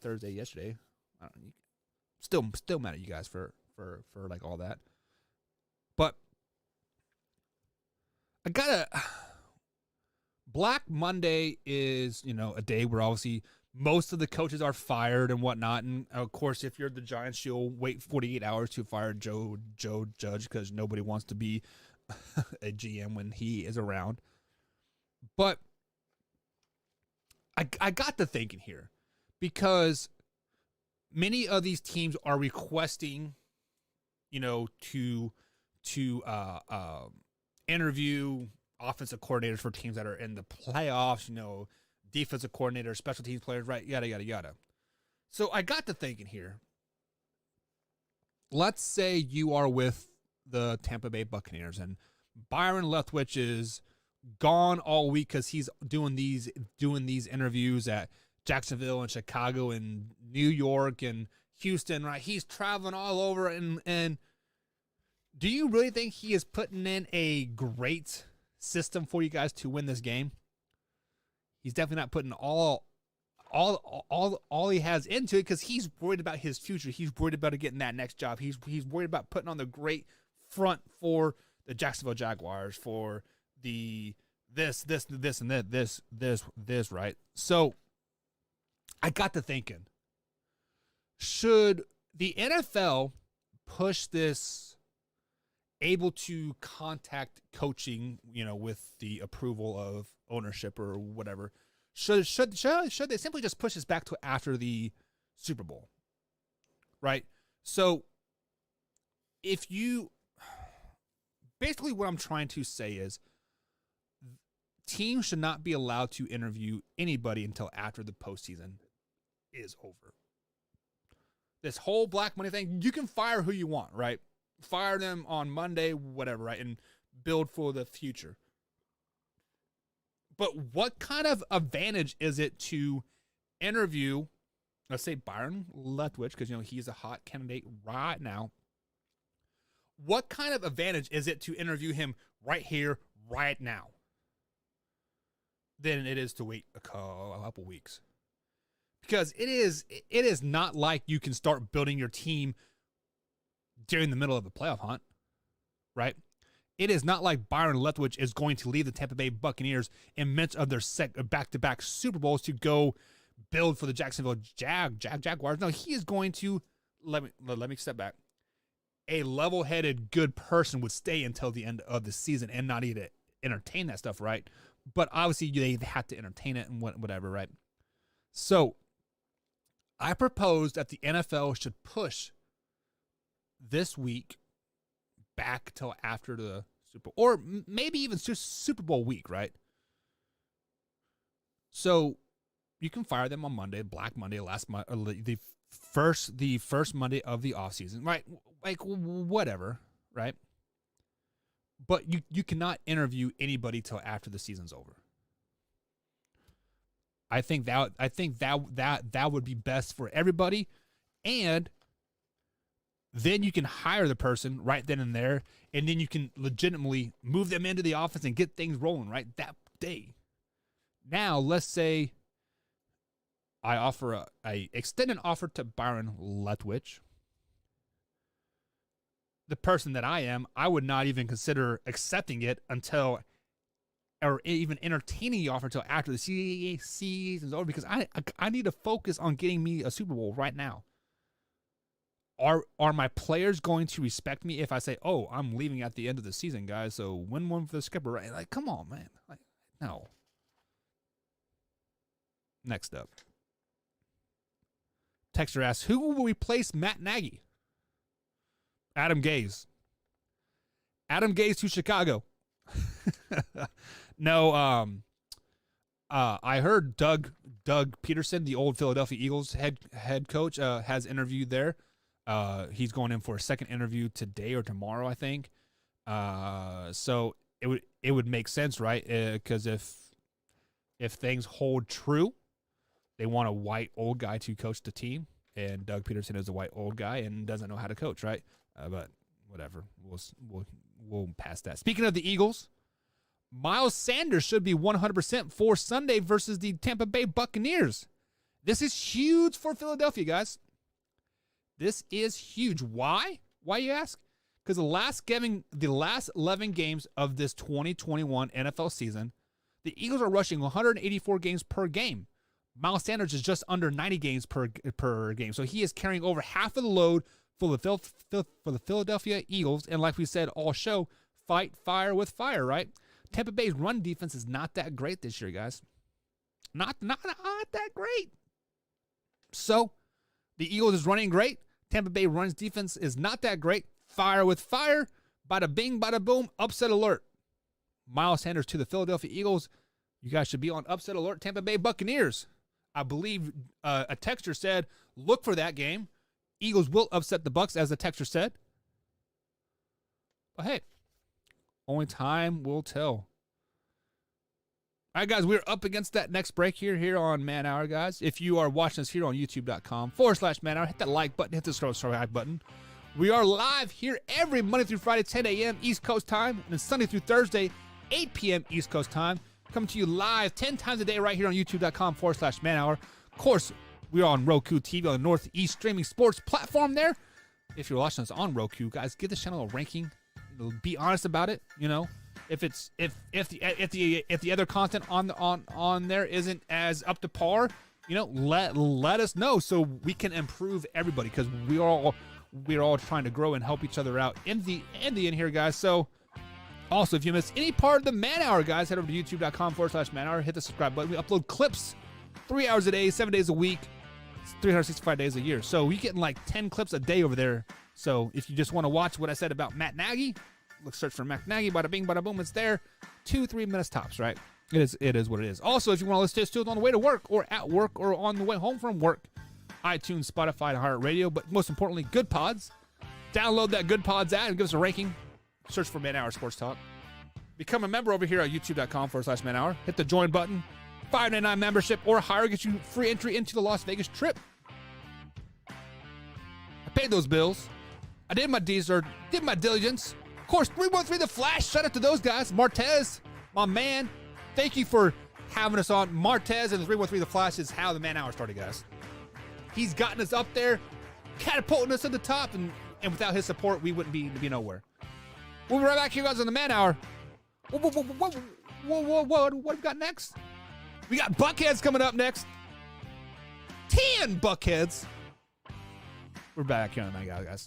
B: Thursday yesterday. I don't, still mad at you guys for like all that. But Black Monday is, a day where obviously most of the coaches are fired and whatnot. And of course, if you're the Giants, you'll wait 48 hours to fire Joe Judge, because nobody wants to be a GM when he is around. But I got to thinking here, because many of these teams are requesting, to interview offensive coordinators for teams that are in the playoffs, defensive coordinators, special teams players, right? Yada, yada, yada. So I got to thinking here. Let's say you are with the Tampa Bay Buccaneers, and Byron Leftwich is gone all week because he's doing these interviews at Jacksonville and Chicago and New York and Houston, right? He's traveling all over, and do you really think he is putting in a great system for you guys to win this game? He's definitely not putting all he has into it, because he's worried about his future. He's worried about getting that next job. He's worried about putting on the great front for the Jacksonville Jaguars, for the this, right? So I got to thinking, should the NFL push this able to contact coaching, with the approval of ownership or whatever? Should they simply just push this back to after the Super Bowl, right? So basically what I'm trying to say is, teams should not be allowed to interview anybody until after the postseason is over. This whole Black Monday thing, you can fire who you want, right? Fire them on Monday, whatever, right? And build for the future. But what kind of advantage is it to interview, let's say, Byron Leftwich, because, he's a hot candidate right now. What kind of advantage is it to interview him right here, right now, than it is to wait a couple weeks? Because it is not like you can start building your team during the middle of the playoff hunt, right? It is not like Byron Leftwich is going to leave the Tampa Bay Buccaneers in midst of their back-to-back Super Bowls to go build for the Jacksonville Jaguars. No, he is going to, let me step back. A level-headed, good person would stay until the end of the season and not even entertain that stuff, right? But obviously they have to entertain it and whatever, right? So I propose that the NFL should push this week back till after the Super Bowl, or maybe even Super Bowl week, right? So you can fire them on Monday, Black Monday, the first Monday of the off season, right? Like whatever, right? But you cannot interview anybody till after the season's over. I think that would be best for everybody, and then you can hire the person right then and there, and then you can legitimately move them into the office and get things rolling right that day. Now, let's say I offer I extend an offer to Byron Leftwich. The person that I am, I would not even consider accepting it until, or even entertaining the offer until after the season's over, because I need to focus on getting me a Super Bowl right now. Are my players going to respect me if I say, "Oh, I'm leaving at the end of the season, guys, so win one for the skipper"? Right? Like, come on, man. Like, no. Next up, Texter asks, "Who will replace Matt Nagy?" Adam Gase. Adam Gase to Chicago. No, I heard Doug Peterson, the old Philadelphia Eagles head coach, has interviewed there. He's going in for a second interview today or tomorrow, I think. So it would make sense, right? Because if things hold true, they want a white old guy to coach the team, and Doug Peterson is a white old guy and doesn't know how to coach, right? But whatever, we'll pass that. Speaking of the Eagles, Miles Sanders should be 100% for Sunday versus the Tampa Bay Buccaneers. This is huge for Philadelphia, guys. This is huge. Why? Why, you ask? Because the last 11 games of this 2021 NFL season, the Eagles are rushing 184 games per game. Miles Sanders is just under 90 games per game. So he is carrying over half of the load for the Philadelphia Eagles. And like we said all show, fight fire with fire, right? Tampa Bay's run defense is not that great this year, guys. Not that great. So the Eagles is running great. Tampa Bay runs defense is not that great. Fire with fire. Bada bing, bada boom. Upset alert. Miles Sanders to the Philadelphia Eagles. You guys should be on upset alert. Tampa Bay Buccaneers. I believe a texter said, look for that game. Eagles will upset the Bucs, as the texter said. But hey, only time will tell. All right, guys, we're up against that next break here on Man Hour, guys. If you are watching us here on youtube.com/Man Hour, hit that like button, hit the subscribe button. We are live here every Monday through Friday, 10 a.m. East Coast time, and Sunday through Thursday, 8 p.m. East Coast time. Coming to you live 10 times a day right here on youtube.com/Man Hour. Of course, we are on Roku TV on the Northeast streaming sports platform there. If you're watching us on Roku, guys, give this channel a ranking. Be honest about it. You know, if the other content on there isn't as up to par, you know, let us know so we can improve everybody, because we're all trying to grow and help each other out in the end here, guys. So also, if you miss any part of the Man Hour, guys, head over to youtube.com/Man Hour. Hit the subscribe button. We upload clips 3 hours a day, 7 days a week, 365 days a year. So we're getting like 10 clips a day over there. So if you just want to watch what I said about Matt Nagy, look, search for Matt Nagy, bada bing, bada boom, it's there. 2-3 minutes tops, right? It is what it is. Also, if you want to listen to it on the way to work or at work or on the way home from work, iTunes, Spotify, and iHeartRadio, but most importantly, Good Pods. Download that Good Pods app and give us a ranking. Search for Man Hour Sports Talk. Become a member over here at youtube.com/Man Hour. Hit the join button. $5.99 membership or higher gets you free entry into the Las Vegas trip. I paid those bills. I did my did my diligence. Of course, 313 The Flash. Shout out to those guys. Martez, my man. Thank you for having us on. Martez and the 313 The Flash is how the Man Hour started, guys. He's gotten us up there, catapulting us to the top, and without his support, we wouldn't be nowhere. We'll be right back here, guys, on the Man Hour. What have we got next? We got Buckheads coming up next. 10 Buckheads. We're back here on the Man Hour, guys.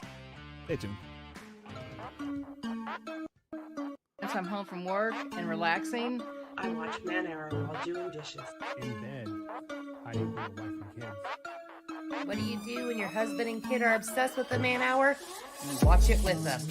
B: Stay tuned.
E: If I'm home from work and relaxing,
F: I watch Man Hour while doing dishes.
I: In bed, hiding from the wife and kids.
E: what do you do when your husband and kid are obsessed with the Man Hour? You watch it with them.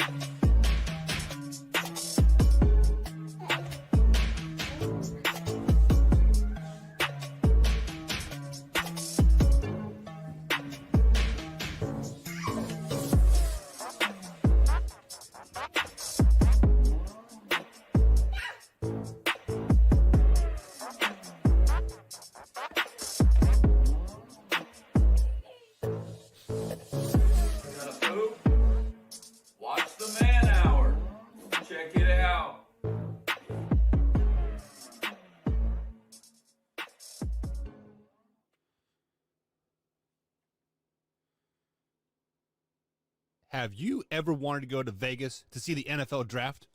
B: Have you ever wanted to go to Vegas to see the NFL draft?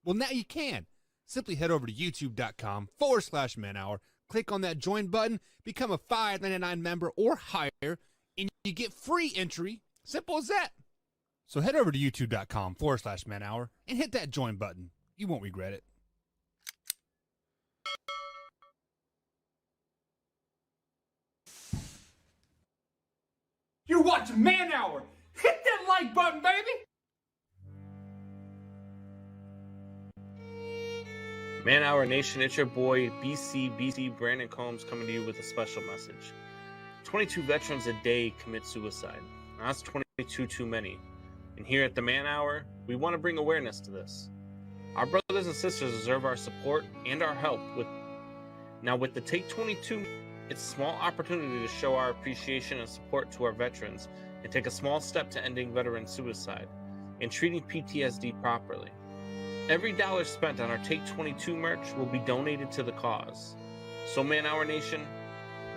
B: Well, now you can. Simply head over to youtube.com/manhour, click on that join button, become a $5.99 member or higher, and you get free entry. Simple as that. So head over to youtube.com/manhour and hit that join button. You won't regret it.
G: You're watching Man Hour. Hit that like button, baby.
H: Man Hour Nation, it's your boy BC Brandon Combs coming to you with a special message. 22 veterans a day commit suicide. Now, that's 22 too many. And here at the Man Hour, we want to bring awareness to this. Our brothers and sisters deserve our support and our help. With the Take 22, it's a small opportunity to show our appreciation and support to our veterans and take a small step to ending veteran suicide and treating PTSD properly. Every dollar spent on our Take 22 merch will be donated to the cause. So Man Hour Nation,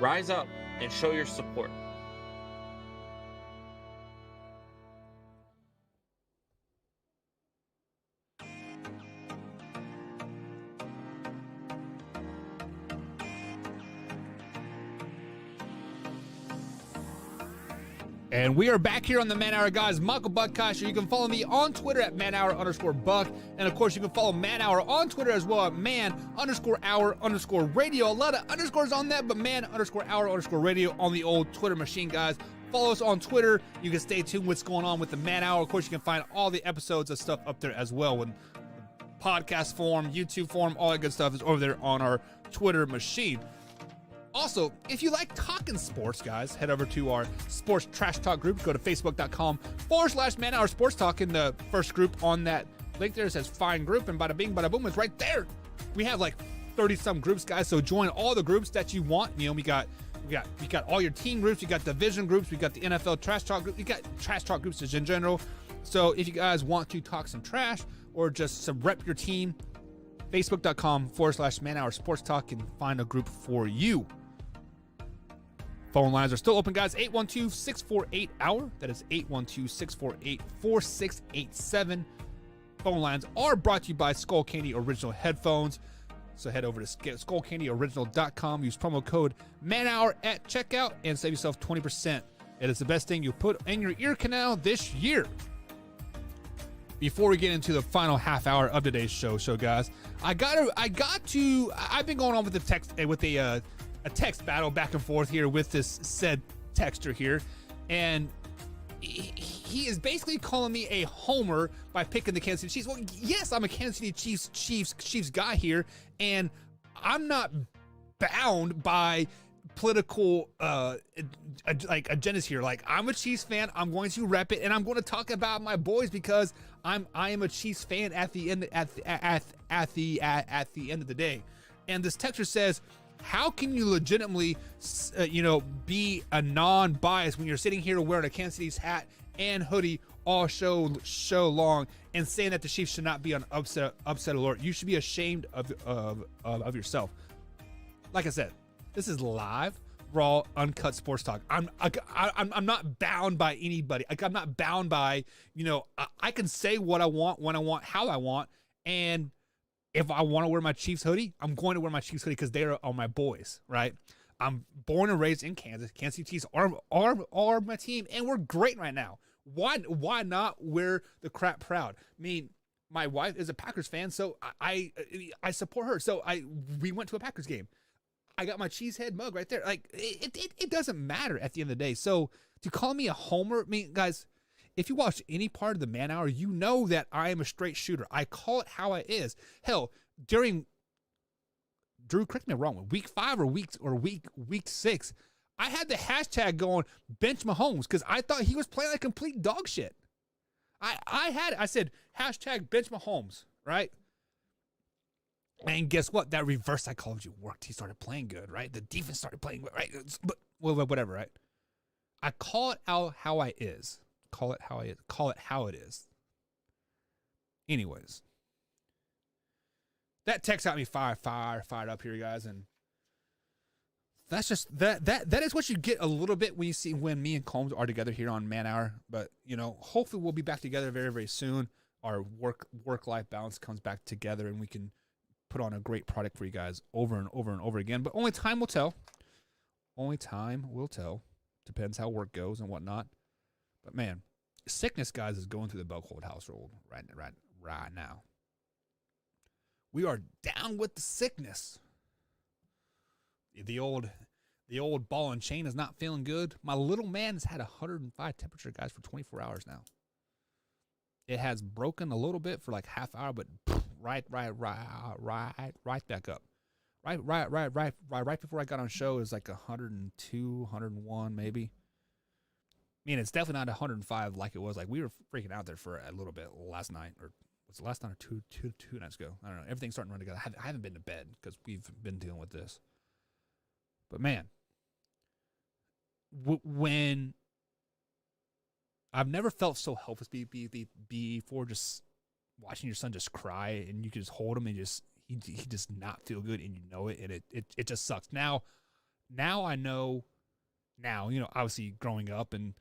H: rise up and show your support.
B: And we are back here on the Man Hour, guys. Michael Buckcasher. You can follow me on Twitter at manhour_buck. And of course, you can follow Man Hour on Twitter as well at man_hour_radio. A lot of underscores on that, but man_hour_radio on the old Twitter machine, guys. Follow us on Twitter. You can stay tuned with what's going on with the Man Hour. Of course, you can find all the episodes of stuff up there as well. With podcast form, YouTube form, all that good stuff is over there on our Twitter machine. Also, if you like talking sports, guys, head over to our sports trash talk group. Go to facebook.com/Man Hour Sports Talk. In the first group on that link there, it says find group, and bada bing, bada boom, it's right there. We have like 30-some groups, guys, so join all the groups that you want. You know, we got all your team groups, we got division groups, we got the NFL trash talk group, we got trash talk groups in general. So if you guys want to talk some trash or just some rep your team, facebook.com/Man Hour Sports Talk and find a group for you. Phone lines are still open, guys. 812-648-HOUR. That is 812-648-4687. Phone lines are brought to you by Skull Candy Original Headphones. So head over to skullcandyoriginal.com. Use promo code MANHOUR at checkout and save yourself 20%. It is the best thing you'll put in your ear canal this year. Before we get into the final half hour of today's show, guys, I've been going on with a text battle back and forth here with this said texter here, and he is basically calling me a homer by picking the Kansas City Chiefs. Well, yes, I'm a Kansas City Chiefs guy here, and I'm not bound by political agendas here. Like, I'm a Chiefs fan. I'm going to rep it, and I'm going to talk about my boys because I am a Chiefs fan at the end of the day. And this texter says, how can you legitimately, be a non-bias when you're sitting here wearing a Kansas City's hat and hoodie all show long and saying that the Chiefs should not be on upset alert? You should be ashamed of yourself. Like I said, this is live, raw, uncut sports talk. I'm not bound by anybody. Like, I'm not bound by, I can say what I want, when I want, how I want, and if I want to wear my Chiefs hoodie, I'm going to wear my Chiefs hoodie because they are my boys, right? I'm born and raised in Kansas. Kansas City Chiefs are my team, and we're great right now. Why not wear the crap proud? I mean, my wife is a Packers fan, so I support her. So we went to a Packers game. I got my Cheesehead mug right there. Like, it doesn't matter at the end of the day. So to call me a homer, I mean, guys, if you watch any part of the Man Hour, you know that I am a straight shooter. I call it how it is. Hell, during Drew, correct me if I'm wrong, week 5 or week 6, I had the hashtag going bench Mahomes because I thought he was playing like complete dog shit. I said hashtag bench Mahomes, right? And guess what? That reverse psychology worked. He started playing good, right? The defense started playing good, right? But whatever, right? I call it out how I is. Call it how it is. Anyways, that text got me fired up here, guys. And that's just that is what you get a little bit when you see when me and Combs are together here on Man Hour. But hopefully we'll be back together very, very soon. Our work-life balance comes back together, and we can put on a great product for you guys over and over and over again. But only time will tell. Only time will tell. Depends how work goes and whatnot. But man, sickness, guys, is going through the Belcold household right now. We are down with the sickness. The old ball and chain is not feeling good. My little man has had 105 temperature, guys, for 24 hours now. It has broken a little bit for like half hour, but right back up. Right before I got on show, it was like 102, 101 maybe. I mean, it's definitely not 105 like it was. Like, we were freaking out there for a little bit last night, or was it last night or two nights ago? I don't know. Everything's starting to run together. I haven't been to bed because we've been dealing with this. But man, when I've never felt so helpless before, just watching your son just cry, and you can just hold him and he does not feel good, and you know it, and it just sucks. Now I know. Now, obviously growing up, and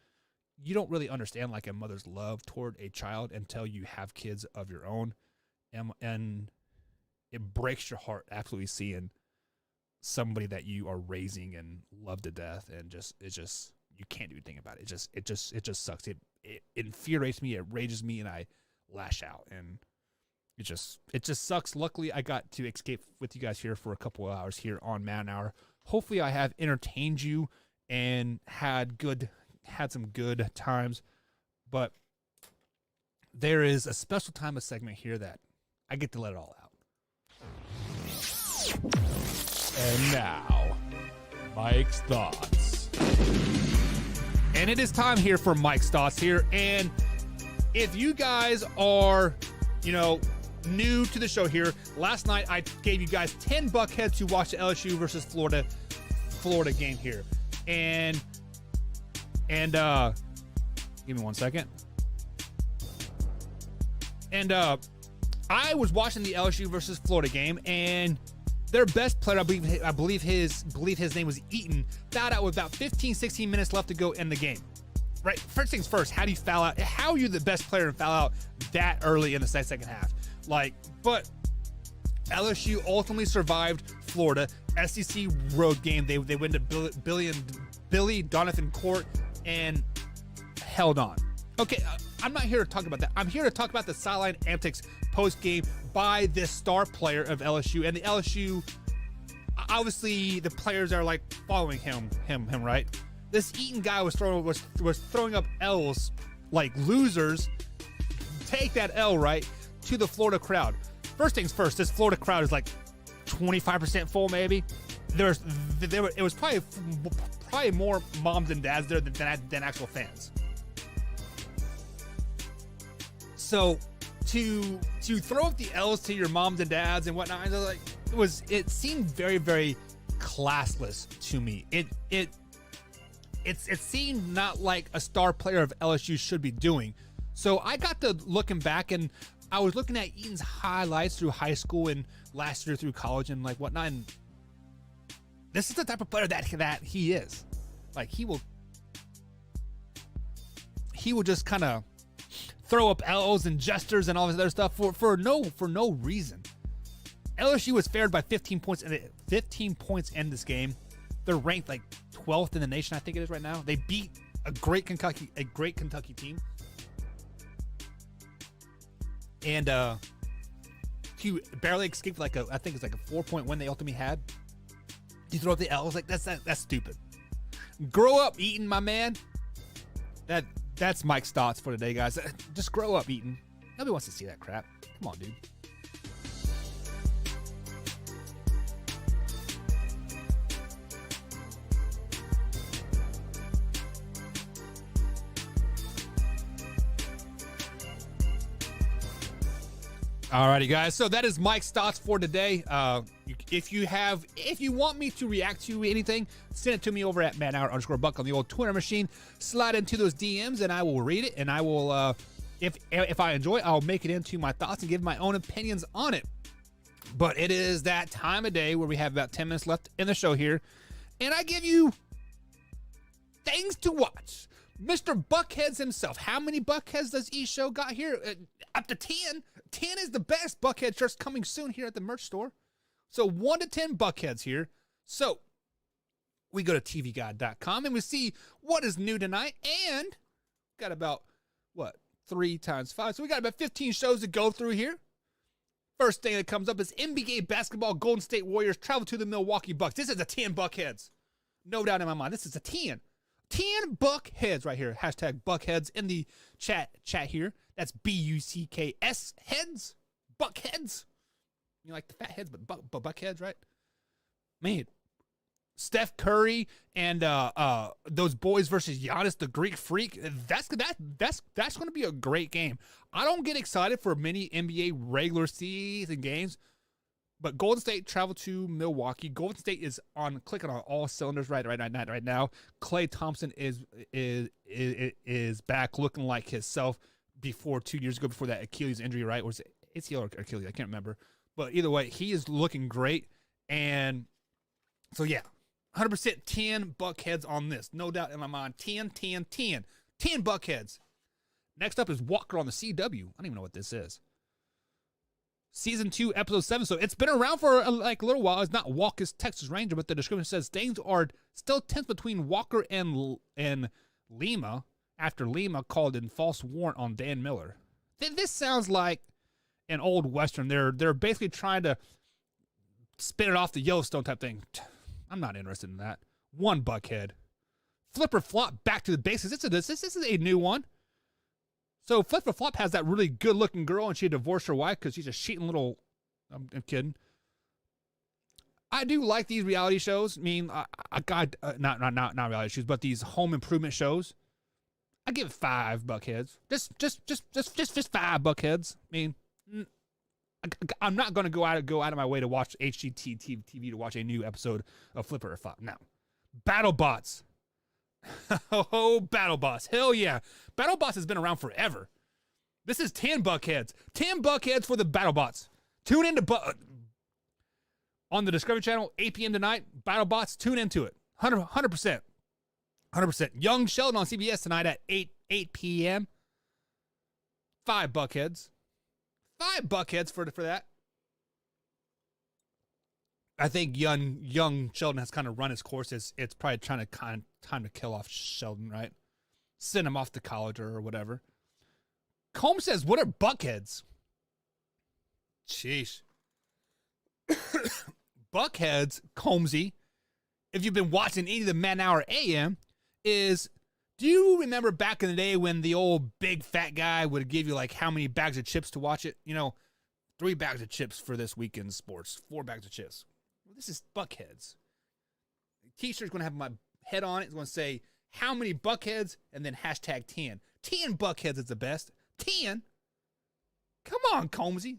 B: you don't really understand like a mother's love toward a child until you have kids of your own, and it breaks your heart absolutely seeing somebody that you are raising and love to death, and you can't do anything about it. It just sucks. It infuriates me. It rages me, and I lash out, and it just sucks. Luckily, I got to escape with you guys here for a couple of hours here on Man Hour. Hopefully, I have entertained you and had some good times, but there is a special time of segment here that I get to let it all out. And now, Mike's Thoughts. And it is time here for Mike's Thoughts here. And if you guys are, new to the show here, last night I gave you guys 10 buckheads to watch the LSU versus Florida game here. And give me 1 second. And I was watching the LSU versus Florida game, and their best player, I believe his name was Eaton, fouled out with about 15, 16 minutes left to go in the game. Right? First things first, how do you foul out? How are you the best player and foul out that early in the second half? But LSU ultimately survived Florida. SEC road game. They went to Billy Donovan Court and held on. Okay, I'm not here to talk about that. I'm here to talk about the sideline antics post-game by this star player of LSU. And the LSU, obviously the players are like following him, right? This Eaton guy was throwing up L's like losers. Take that L, right, to the Florida crowd. First things first, this Florida crowd is like 25% full, maybe. It was probably more moms and dads there than actual fans. So to throw up the L's to your moms and dads and whatnot, it seemed very, very classless to me. It seemed not like a star player of LSU should be doing. So I got to looking back, and I was looking at Eaton's highlights through high school and last year through college and like whatnot. And this is the type of player that he is. Like he will just kind of throw up L's and gestures and all this other stuff for no reason. LSU was favored by 15 points in this game. They're ranked like 12th in the nation, I think it is right now. They beat a great Kentucky team. And to barely escape I think it's like a 4-point win they ultimately had. You throw up the L's, like that's stupid. Grow up, Eaton, my man. That's Mike's thoughts for today, guys. Just grow up, Eaton. Nobody wants to see that crap. Come on, dude. Alrighty, guys. So that is Mike's thoughts for today. If you want me to react to anything, send it to me over at manhour_buck on the old Twitter machine. Slide into those DMs and I will read it, and I will, if I enjoy it, I'll make it into my thoughts and give my own opinions on it. But it is that time of day where we have about 10 minutes left in the show here, and I give you things to watch. Mr. Buckheads himself. How many Buckheads does each show got here? Up to 10. 10 is the best. Buckhead shirts coming soon here at the merch store. So 1 to 10 Buckheads here. So we go to tvguide.com and we see what is new tonight. And got about, 3 times 5. So we got about 15 shows to go through here. First thing that comes up is NBA basketball. Golden State Warriors travel to the Milwaukee Bucks. This is a 10 Buckheads. No doubt in my mind. This is a 10. 10 Buckheads right here. Hashtag Buckheads in the chat here. That's Bucks heads. Buckheads. You like the fat heads, but Buckheads, right? Man, Steph Curry and those boys versus Giannis, the Greek Freak. That's going to be a great game. I don't get excited for many NBA regular season games, but Golden State traveled to Milwaukee. Golden State is clicking on all cylinders right now. Klay Thompson is back looking like himself before 2 years ago, before that Achilles injury, right? Or is it ACL or Achilles? I can't remember. But either way, he is looking great. And so, yeah, 100% 10 Buckheads on this. No doubt in my mind. 10 Buckheads. Next up is Walker on the CW. I don't even know what this is. Season 2, Episode 7. So it's been around for a little while. It's not Walker's Texas Ranger, but the description says things are still tense between Walker and Lima after Lima called in false warrant on Dan Miller. This sounds like an old Western. They're basically trying to spin it off the Yellowstone type thing. I'm not interested in that. 1 Buckhead. Flip or Flop back to the basics. This is a new one. So Flip or Flop has that really good-looking girl, and she divorced her wife because she's a cheating little. I'm kidding. I do like these reality shows. I mean, not reality shows, but these home improvement shows. I give it 5 Buckheads. Just 5 Buckheads. I mean, I'm not going to go out of my way to watch HGTV to watch a new episode of Flipper or Flop. No. BattleBots. Oh, BattleBots. Hell yeah. BattleBots has been around forever. This is 10 Buckheads. 10 Buckheads for the BattleBots. Tune into on the Discovery Channel, 8 p.m. tonight. BattleBots, tune into it. 100%. 100%. Young Sheldon on CBS tonight at 8 p.m. 5 Buckheads. 5 Buckheads for that. I think young Sheldon has kind of run his course. It's probably trying to time to kill off Sheldon, right? Send him off to college or whatever. Combs says, what are Buckheads? Sheesh. Buckheads, Combsy, if you've been watching any of the Man Hour AM, do you remember back in the day when the old big fat guy would give you like how many bags of chips to watch it? 3 bags of chips for this weekend's sports, 4 bags of chips. Well, this is Buckheads. The t-shirt's going to have my head on it. It's going to say how many Buckheads and then hashtag 10. 10 Buckheads is the best. 10? Come on, Combsy.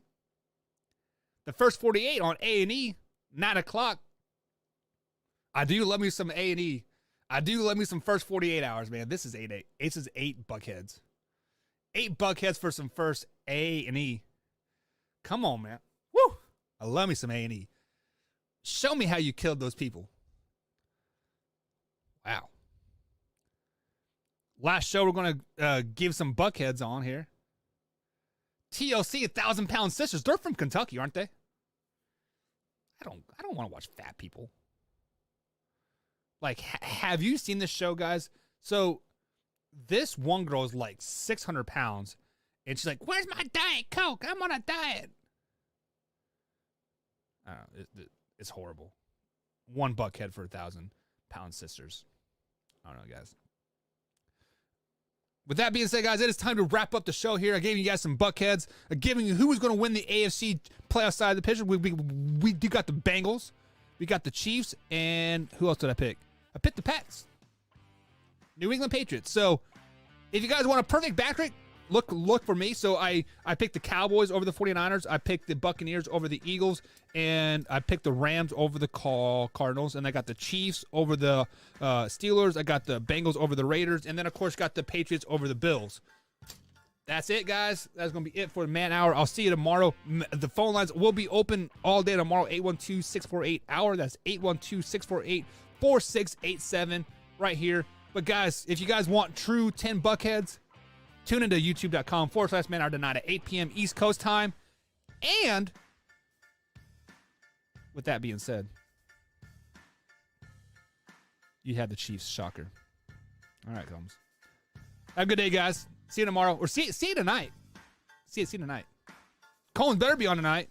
B: The first 48 on A&E, 9 o'clock. I do love me some A&E. I do love me some first 48 hours, man. This is 8. This is 8 Buckheads. 8 Buckheads for some first A&E. Come on, man. Woo! I love me some A&E. Show me how you killed those people. Wow. Last show we're going to give some Buckheads on here. TLC, 1,000-Pound Sisters. They're from Kentucky, aren't they? I don't want to watch fat people. Like, have you seen this show, guys? So, this one girl is like 600 pounds, and she's like, where's my Diet Coke? I'm on a diet. I don't know. It's horrible. 1 Buckhead for 1,000-Pound Sisters. I don't know, guys. With that being said, guys, it is time to wrap up the show here. I gave you guys some Buckheads. I'm giving you who was going to win the AFC playoff side of the picture. We got the Bengals. We got the Chiefs. And who else did I pick? I picked the Pats. New England Patriots. So if you guys want a perfect backtrack, look for me. So I picked the Cowboys over the 49ers. I picked the Buccaneers over the Eagles. And I picked the Rams over the Cardinals. And I got the Chiefs over the Steelers. I got the Bengals over the Raiders. And then, of course, got the Patriots over the Bills. That's it, guys. That's going to be it for the Man Hour. I'll see you tomorrow. The phone lines will be open all day tomorrow, 812-648-HOUR. That's 812-648-4687 right here. But, guys, if you guys want true 10 buckheads, tune into youtube.com/Man Hour tonight at 8 p.m. East Coast time. And with that being said, you had the Chiefs. Shocker. All right, Combs. Have a good day, guys. See you tomorrow. Or see you tonight. See you tonight. Combs better be on tonight.